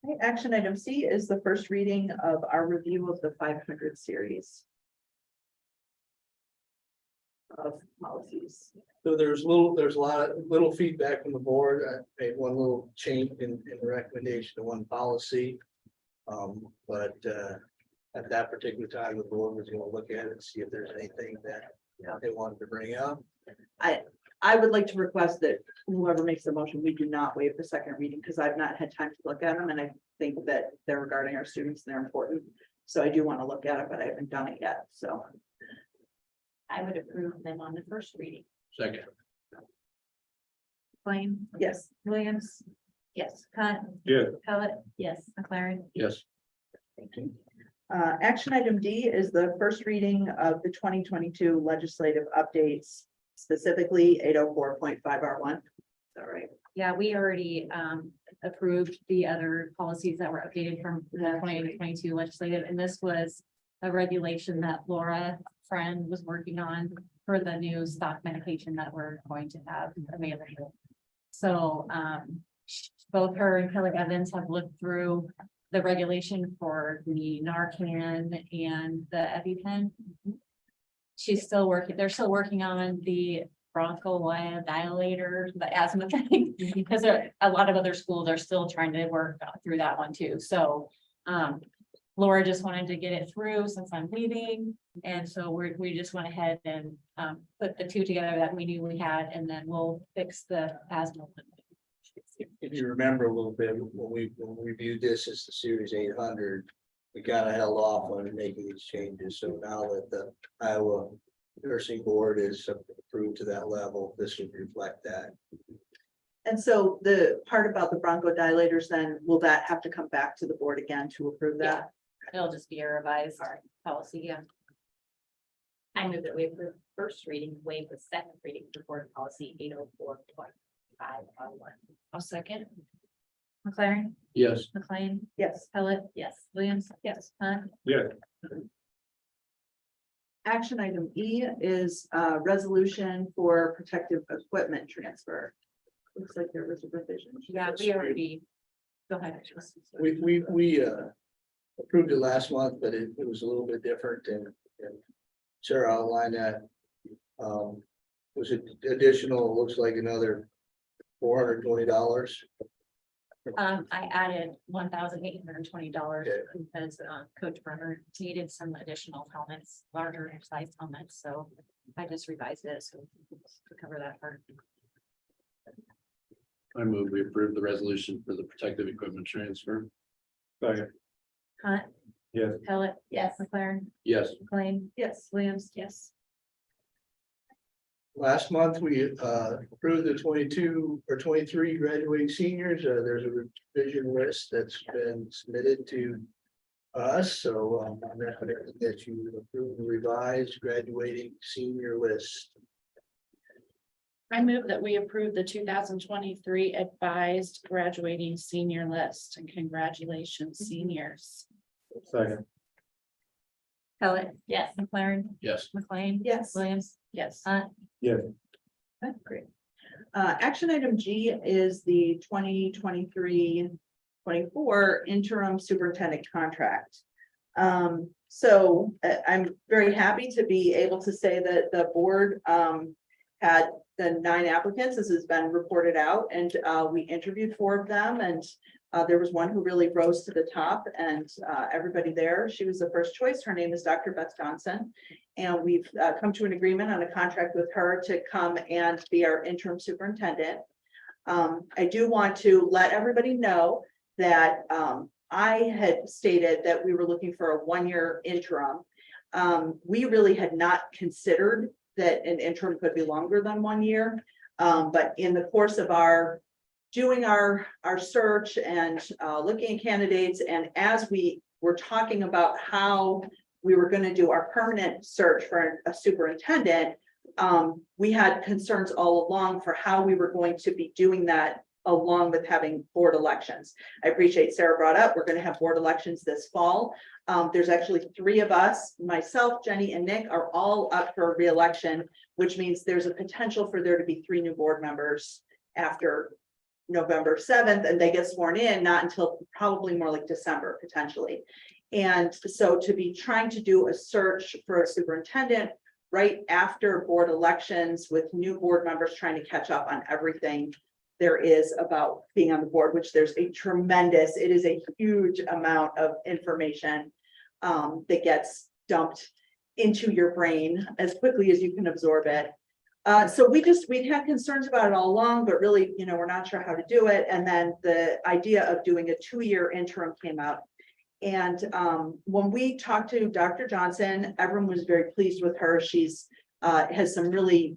Okay, action item C is the first reading of our review of the 500 series of policies. So there's a lot of little feedback from the board. I made one little change in the recommendation to one policy. But at that particular time, the board was going to look at it and see if there's anything that they wanted to bring up. I would like to request that whoever makes the motion, we do not waive the second reading because I've not had time to look at them and I think that they're regarding our students, they're important. So I do want to look at it, but I haven't done it yet, so. I would approve them on the first reading. Second. McLean, Yes. Williams, Yes. Hunt, Yeah. Pellet, yes. McLaren, Yes. Thank you. Action item D is the first reading of the 2022 legislative updates, specifically 804.5R1. All right. yeah, we already approved the other policies that were updated from the 2022 legislative, and this was a regulation that Laura friend was working on for the new stock medication that we're going to have available. So, both her and Kelly Evans have looked through the regulation for the Narcan and the EpiPen. She's still working, they're still working on the bronchodilator, the asthma thing, because a lot of other schools are still trying to work through that one too. So, Laura just wanted to get it through since I'm leaving. And so we just went ahead and, put the two together that we knew we had, and then we'll fix the asthma. If you remember a little bit, when we viewed this as the Series 800, we kind of held off on making these changes. So now that the Iowa Nursing Board is approved to that level, this would reflect that. And so the part about the bronchodilators, then will that have to come back to the board again to approve that? It'll just be a revised policy, yeah. I move that we approve first reading, waive the second reading for board policy 804.5. I'll second. McLaren, Yes. McLean, Yes. Pellet, yes, Williams, yes, Hunt, Yeah. Action item E is resolution for protective equipment transfer. Looks like there was a revision. yeah, we already. Go ahead. We approved it last month, but it was a little bit different and Sarah outlined that. Was it additional, looks like another $420. I added $1,820 Okay. because Coach Brenner needed some additional helmets, larger sized helmets, so I just revised it so to cover that part. I move we approve the resolution for the protective equipment transfer. Second. Hunt. Yes. Pellet. Yes. McLaren. Yes. McLean. Yes. Williams. Yes. Last month, we approved the 22 or 23 graduating seniors. There's a revision list that's been submitted to us, so I'm recommending that you approve the revised graduating senior list. I move that we approve the 2023 advised graduating senior list, and congratulations, seniors. Second. Pellet. Yes. McLaren. Yes. McLean. Yes. Williams. Yes. Hunt. Yes. Okay, great. Action item G is the 2023-24 interim superintendent contract. So I'm very happy to be able to say that the board had the 9 applicants. This has been reported out, and we interviewed 4 of them, and there was one who really rose to the top, and everybody there, she was the first choice. Her name is Dr. Beth Johnson. And we've come to an agreement on a contract with her to come and be our interim superintendent. I do want to let everybody know that I had stated that we were looking for a 1-year interim. We really had not considered that an interim could be longer than 1 year. But in the course of doing our search and looking at candidates, and as we were talking about how we were going to do our permanent search for a superintendent, we had concerns all along for how we were going to be doing that along with having board elections. I appreciate Sarah brought up, we're going to have board elections this fall. There's actually 3 of us, myself, Jenny, and Nick are all up for re-election, which means there's a potential for there to be 3 new board members after November 7th, and they get sworn in not until probably more like December potentially. And so to be trying to do a search for a superintendent right after board elections with new board members trying to catch up on everything there is about being on the board, which there's it is a huge amount of information that gets dumped into your brain as quickly as you can absorb it. So we'd had concerns about it all along, but really, we're not sure how to do it. And then the idea of doing a 2-year interim came out. And when we talked to Dr. Johnson, everyone was very pleased with her. She's has some really,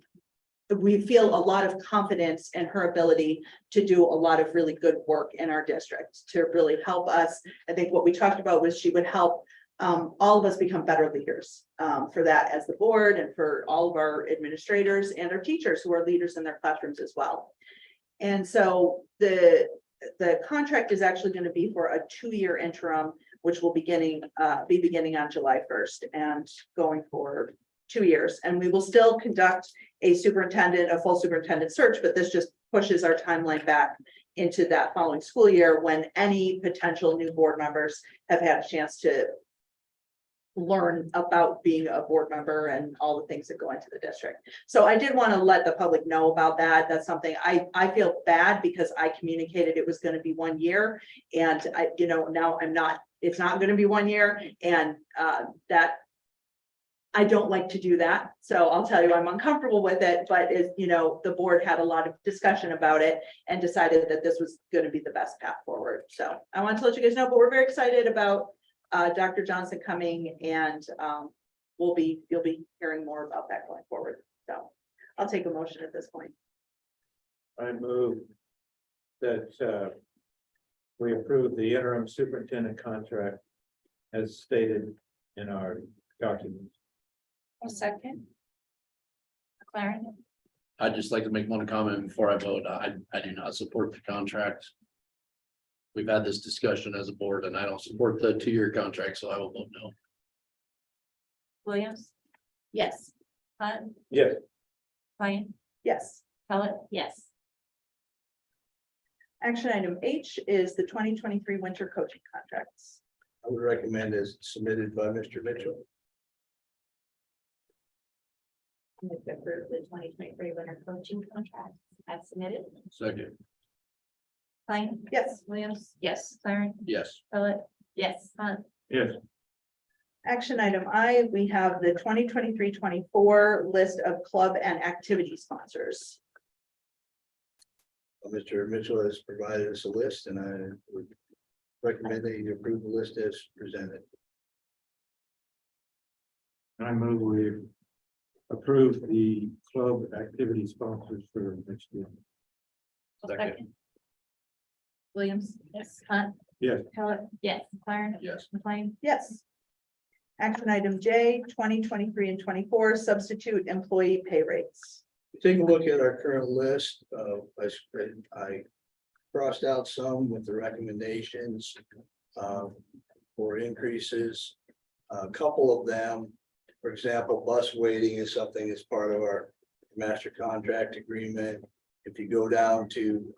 we feel a lot of confidence in her ability to do a lot of really good work in our district to really help us. I think what we talked about was she would help all of us become better leaders for that as the board, and for all of our administrators and our teachers who are leaders in their classrooms as well. And so the contract is actually going to be for a 2-year interim, which will be beginning on July 1st and going for 2 years, and we will still conduct a full superintendent search, but this just pushes our timeline back into that following school year when any potential new board members have had a chance to learn about being a board member and all the things that go into the district. So I did want to let the public know about that. That's something I feel bad because I communicated it was going to be 1 year, and now it's not going to be 1 year, and that I don't like to do that. So I'll tell you, I'm uncomfortable with it, but the board had a lot of discussion about it and decided that this was going to be the best path forward. So I want to let you guys know, but we're very excited about Dr. Johnson coming, and you'll be hearing more about that going forward. So I'll take a motion at this point. I move that we approve the interim superintendent contract as stated in our documents. A second. Clarence? I'd just like to make one comment before I vote. I do not support the contract. We've had this discussion as a board and I don't support the 2-year contract, so I will vote no. Williams? Yes. Hunt? Yes. Klein? Yes. Pellet? Yes. Action item H is the 2023 winter coaching contracts. I would recommend as submitted by Mr. Mitchell. Move to approve the 2023 winter coaching contract as submitted. Second, Klein? Yes. Williams? Yes. Clarence? yes. Pellet? Yes. Hunt? Yes. Action item I, we have the 2023-24 list of club and activity sponsors. Mr. Mitchell has provided us a list, and I would recommend that you approve the list as presented. I move we approve the club activity sponsors for next year. Second, Williams? Yes. Hunt? Yes. Pellet? Yes. Clarence? yes. McLean? Yes. Action item J, 2023 and 24 substitute employee pay rates. Take a look at our current list. I crossed out some with the recommendations for increases. A couple of them, for example, bus waiting is something that's part of our master contract agreement. If you go down to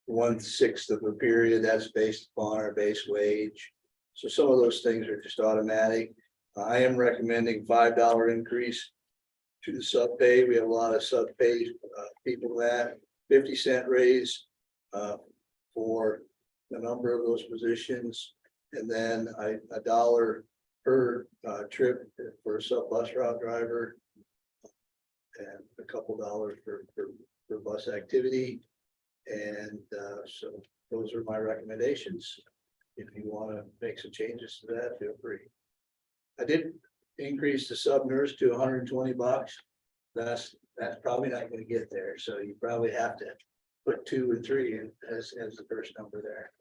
1/6 of a period, that's based upon our base wage. So some of those things are just automatic. I am recommending $5 increase to the sub pay. We have a lot of sub pay people that 50-cent raise for a number of those positions. And then $1 per trip for a sub bus route driver. And a couple dollars for bus activity. And so those are my recommendations. If you want to make some changes to that, feel free. I did increase the sub nurse to $120. That's probably not going to get there. So you probably have to put 2 or 3 in as the first number there.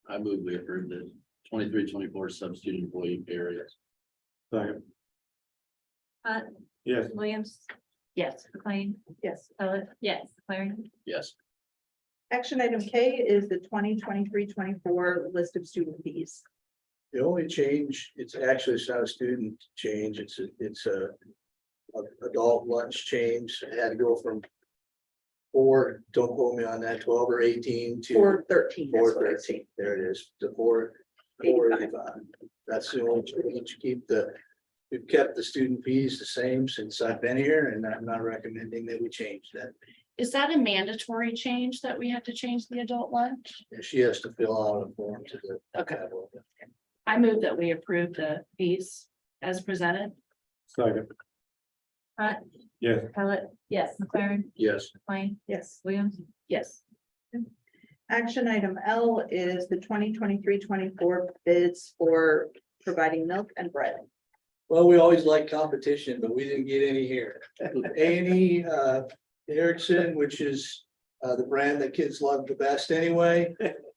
I move we approve the 23-24 substitute employee pay rates. Second, Hunt? yes. Williams? Yes. McLean? Yes. Pellet? Yes. Clarence? Yes. Action item K is the 2023-24 list of student fees. The only change, it's not a student change, it's a adult lunch change. It had to go from 4, don't quote me on that, 12 or 18 to 413. 413. There it is, to 485. That's the only change. We've kept the student fees the same since I've been here, and I'm not recommending that we change that. Is that a mandatory change that we have to change the adult lunch? She has to fill out a form to the. Okay. I move that we approve the fees as presented. Second, Hunt? yes. Pellet? Yes. McLaren? Yes. McLean? Yes. Williams? Yes. Action item L is the 2023-24 bids for providing milk and bread. Well, we always like competition, but we didn't get any here. A&E Erickson, which is the brand that kids love the best anyway.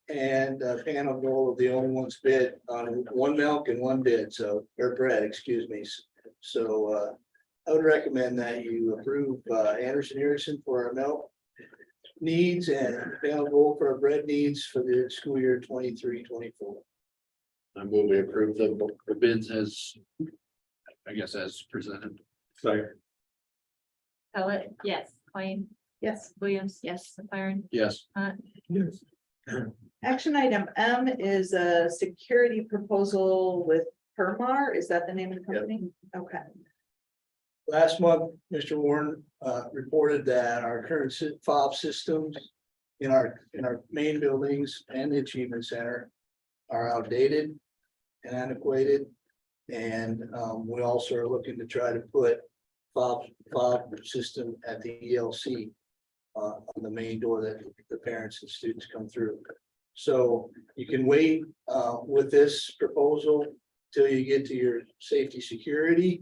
And Panel Gold are the only ones bid on 1 milk and 1 bid, or bread, excuse me. So I would recommend that you approve Anderson Erickson for our milk needs and Panel Gold for our bread needs for the school year 23-24. I move we approve the bids as, I guess, as presented. Second. Pellet, yes. Klein, Yes. Williams, yes. McLaren, Yes. Yes. Action item M is a security proposal with Permar. Is that the name of the company? Okay. Last month, Mr. Warren reported that our current fob systems in our main buildings and the Achievement Center are outdated and antiquated. And we also are looking to try to put fob system at the ELC on the main door that the parents and students come through. So you can wait with this proposal till you get to your safety security.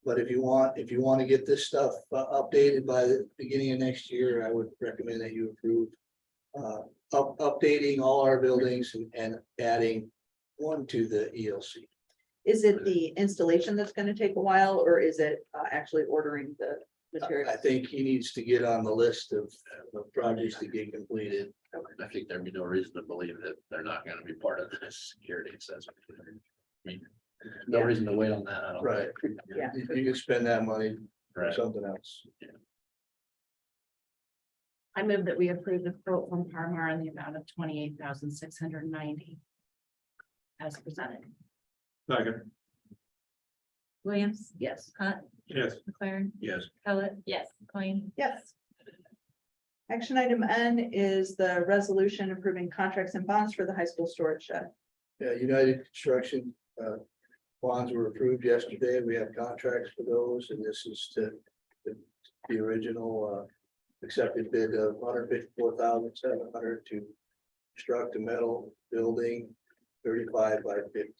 But if you want to get this stuff updated by the beginning of next year, I would recommend that you approve updating all our buildings and adding one to the ELC. Is it the installation that's gonna take a while, or is it actually ordering the material? I think he needs to get on the list of projects to get completed. I think there'd be no reason to believe that they're not gonna be part of this security assessment. I mean, no Yeah. reason to wait on that. I don't Right. think. Yeah. You can spend that money for Right. something else. I move that we approve the quote from Parmar in the amount of 28,690. As presented. Second. Williams, Yes. Yes. McLaren, Yes. Pellet, yes. Klein, Yes. Action item N is the resolution approving contracts and bonds for the high school storage shed. Yeah, United Construction bonds were approved yesterday. We have contracts for those, and this is the original accepted bid of $154,700 to construct a metal building 35 by 50.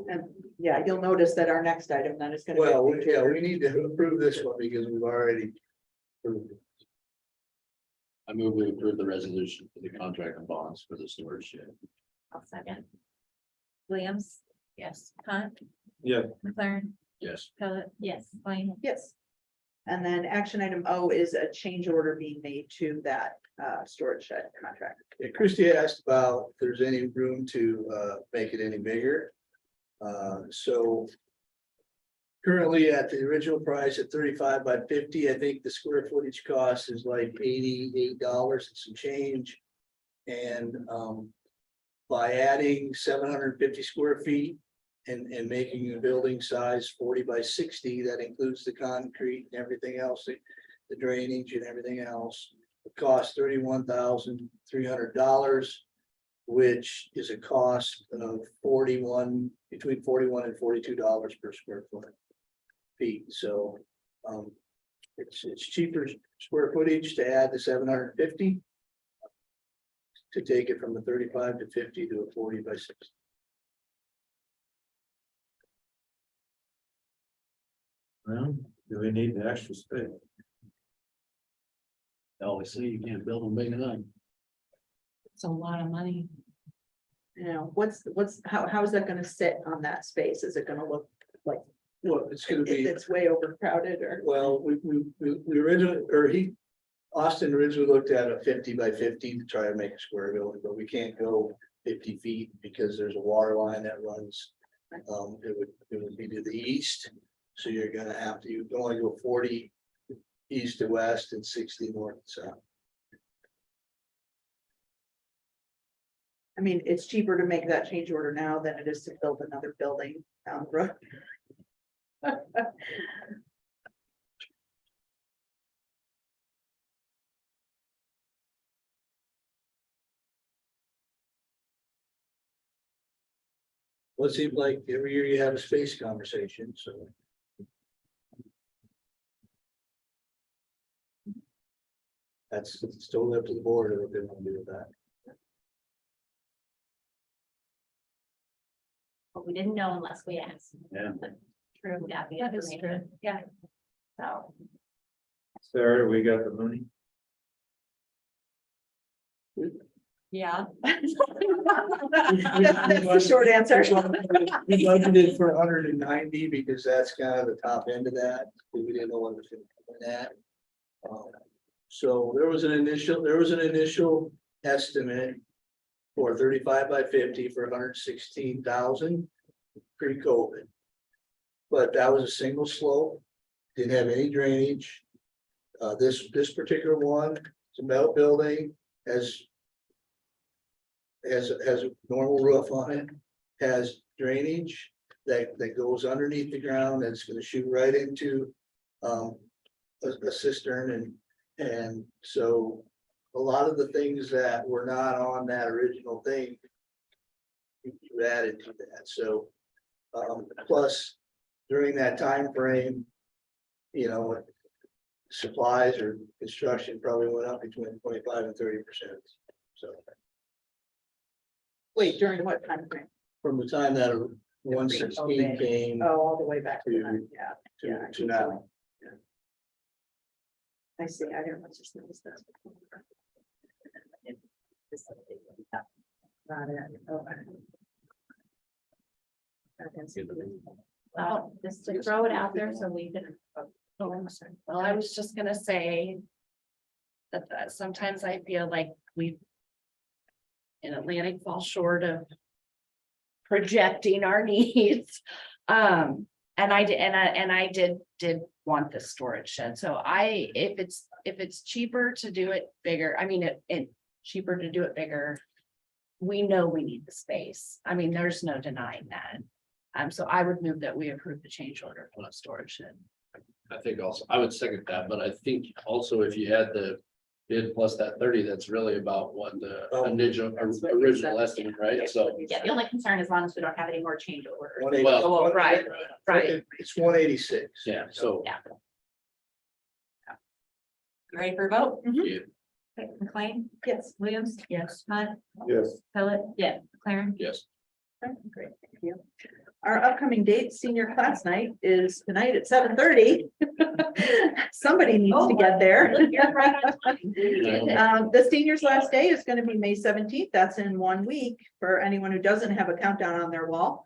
And yeah, you'll notice that our next item then is gonna be. Well, we need to approve this one because we've already approved it. I move we approve the resolution for the contract and bonds for the storage shed. I'll second. Williams, yes. Hunt, Yeah. McLaren, Yes. Pellet, yes. Klein, Yes. And then action item O is a change order being made to that storage shed contract. Yeah, Christie asked about if there's any room to make it any bigger. So currently at the original price at 35 by 50, I think the square footage cost is like $88 and some change. And by adding 750 square feet and making the building size 40 by 60, that includes the concrete and everything else, the drainage and everything else, it costs $31,300, which is a cost of between $41 and $42 per square feet. So it's cheaper square footage to add the 750 to take it from the 35 to 50 to a 40 by 60. Well, do we need the extra space? Obviously, you can't build them big enough. It's a lot of money. You know, how is that gonna sit on that space? Is it gonna look like Well, it's gonna be. it's way overcrowded or? Well, we originally, Austin originally looked at a 50 by 50 to try to make a square building, but we can't go 50 feet because there's a water line that runs. It would be to the east, so you're gonna have to, you can only go 40 east to west and 60 north and south. I mean, it's cheaper to make that change order now than it is to build another building down the road. Well, it seems like every year you have a space conversation, so. That's still up to the board of what they want to do with that. but we didn't know unless we asked. Yeah. True, yeah, the That is information, yeah. So, Sarah, we got the money? yeah. That's the short answer. We budgeted for 190 because that's kind of the top end of that. We didn't know what was going to come in at. So there was an initial estimate for 35 by 50 for 116,000 pre-COVID. But that was a single slope, didn't have any drainage. This particular one, it's a metal building, has a normal roof on it, has drainage that goes underneath the ground, that's gonna shoot right into a cistern, and so a lot of the things that were not on that original thing, you added to that. So plus during that time frame, you know, supplies or construction probably went up between 25 and 30%. So Wait, during what time frame? from the time that 116 came Oh, all the way back to to, then, yeah. to now. I see, I didn't want to see this. Got it, okay. I can see the- Well, just to throw it out there so we can. Well, I was just gonna say. That sometimes I feel like we. In Atlantic fall short of. Projecting our needs. And I did want the storage shed, so if it's cheaper to do it bigger, I mean, it cheaper to do it bigger. We know we need the space, I mean, there's no denying that. So I would move that we approve the change order for the storage shed. I think also, I would second that, but I think also if you add the bid plus that 30, that's really about what the original estimate, right? So. Yeah, the only concern as long as we don't have any more change orders. 180 Well, right. It's 186. Yeah, so. Yeah. You ready for a vote? Yeah. Okay, McLean, Yes. Williams, Yes. Hunt, Yes. Philip, yeah, McLaren. Yes. Great, thank you. Our upcoming date, senior class night, is tonight at 7:30. Somebody needs to get there. You're right on time. The seniors' last day is gonna be May 17th. That's in 1 week for anyone who doesn't have a countdown on their wall.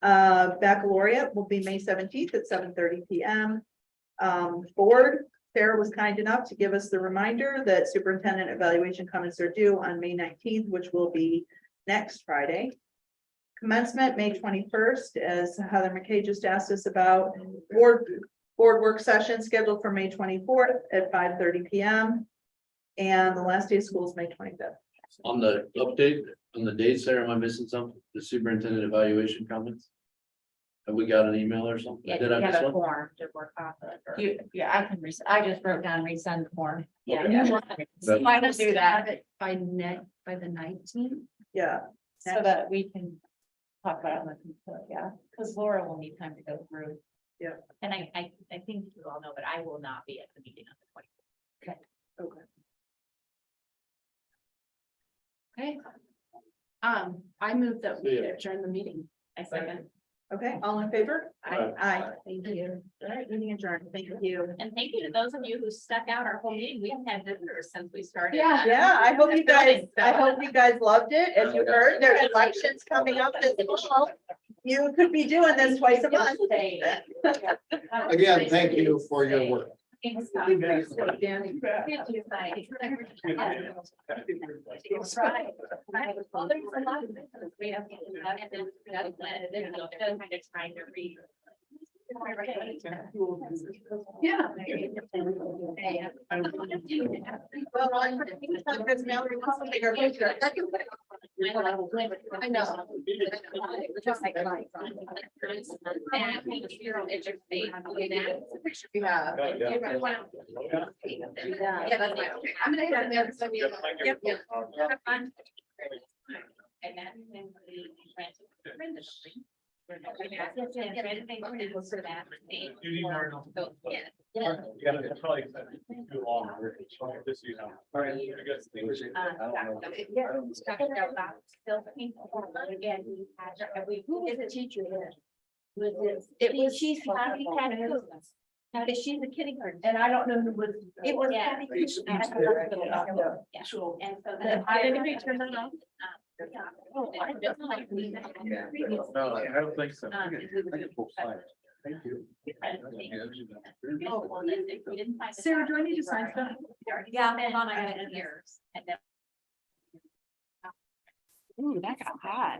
Baccalaureate will be May 17th at 7:30 p.m. Board, Sarah was kind enough to give us the reminder that superintendent evaluation comments are due on May 19th, which will be next Friday. Commencement, May 21st, as Heather McKay just asked us about. Board work session scheduled for May 24th at 5:30 p.m. And the last day of school is May 25th. On the update, on the dates there, am I missing something? The superintendent evaluation comments? Have we got an email or something? Yeah, Did you I have miss a one? form to work off of. or- Yeah, I can I just wrote down resend the form. Yeah. That- Why don't do that? Have it by the 19th. Yeah. So that we can talk about it on the computer, yeah, because Laura will need time to go through. And I think you all know, but I will not be at the meeting on the 20th. Okay. I move that we adjourn the meeting. I second. Okay, all in favor? Aye. Thank you. All right, meeting adjourned. Thank you. And thank you to those of you who stuck out our whole meeting. We haven't had visitors since we started. Yeah, I hope you guys loved it. As you heard, there's elections coming up this fall. You could be doing this twice a month. Again, thank you for your work. Thanks, Scott. Danny. Thank you, Mike. It's right. Well, there's a lot of business. We have. Kind of trying to read. Yeah. I know. Just like mine. And you're interesting. Yeah. Yeah, that's fine. I'm gonna hit there. So we. Yep. Have fun. And then we. You gotta probably too long. This, you know. All right, you guys think we should- I don't know. Again, we had, Who was the teacher there? it was, she's. She's a kindergarten. And I don't know who was. It was. Yeah. Yeah. So. And so The- then. I didn't even turn it on. Oh, I don't like. No, I don't think so. Um, Thank you. Oh, well, then if we didn't find. Sarah, do I need to sign stuff? Yeah, hold on, I got it here. Ooh, that got hot.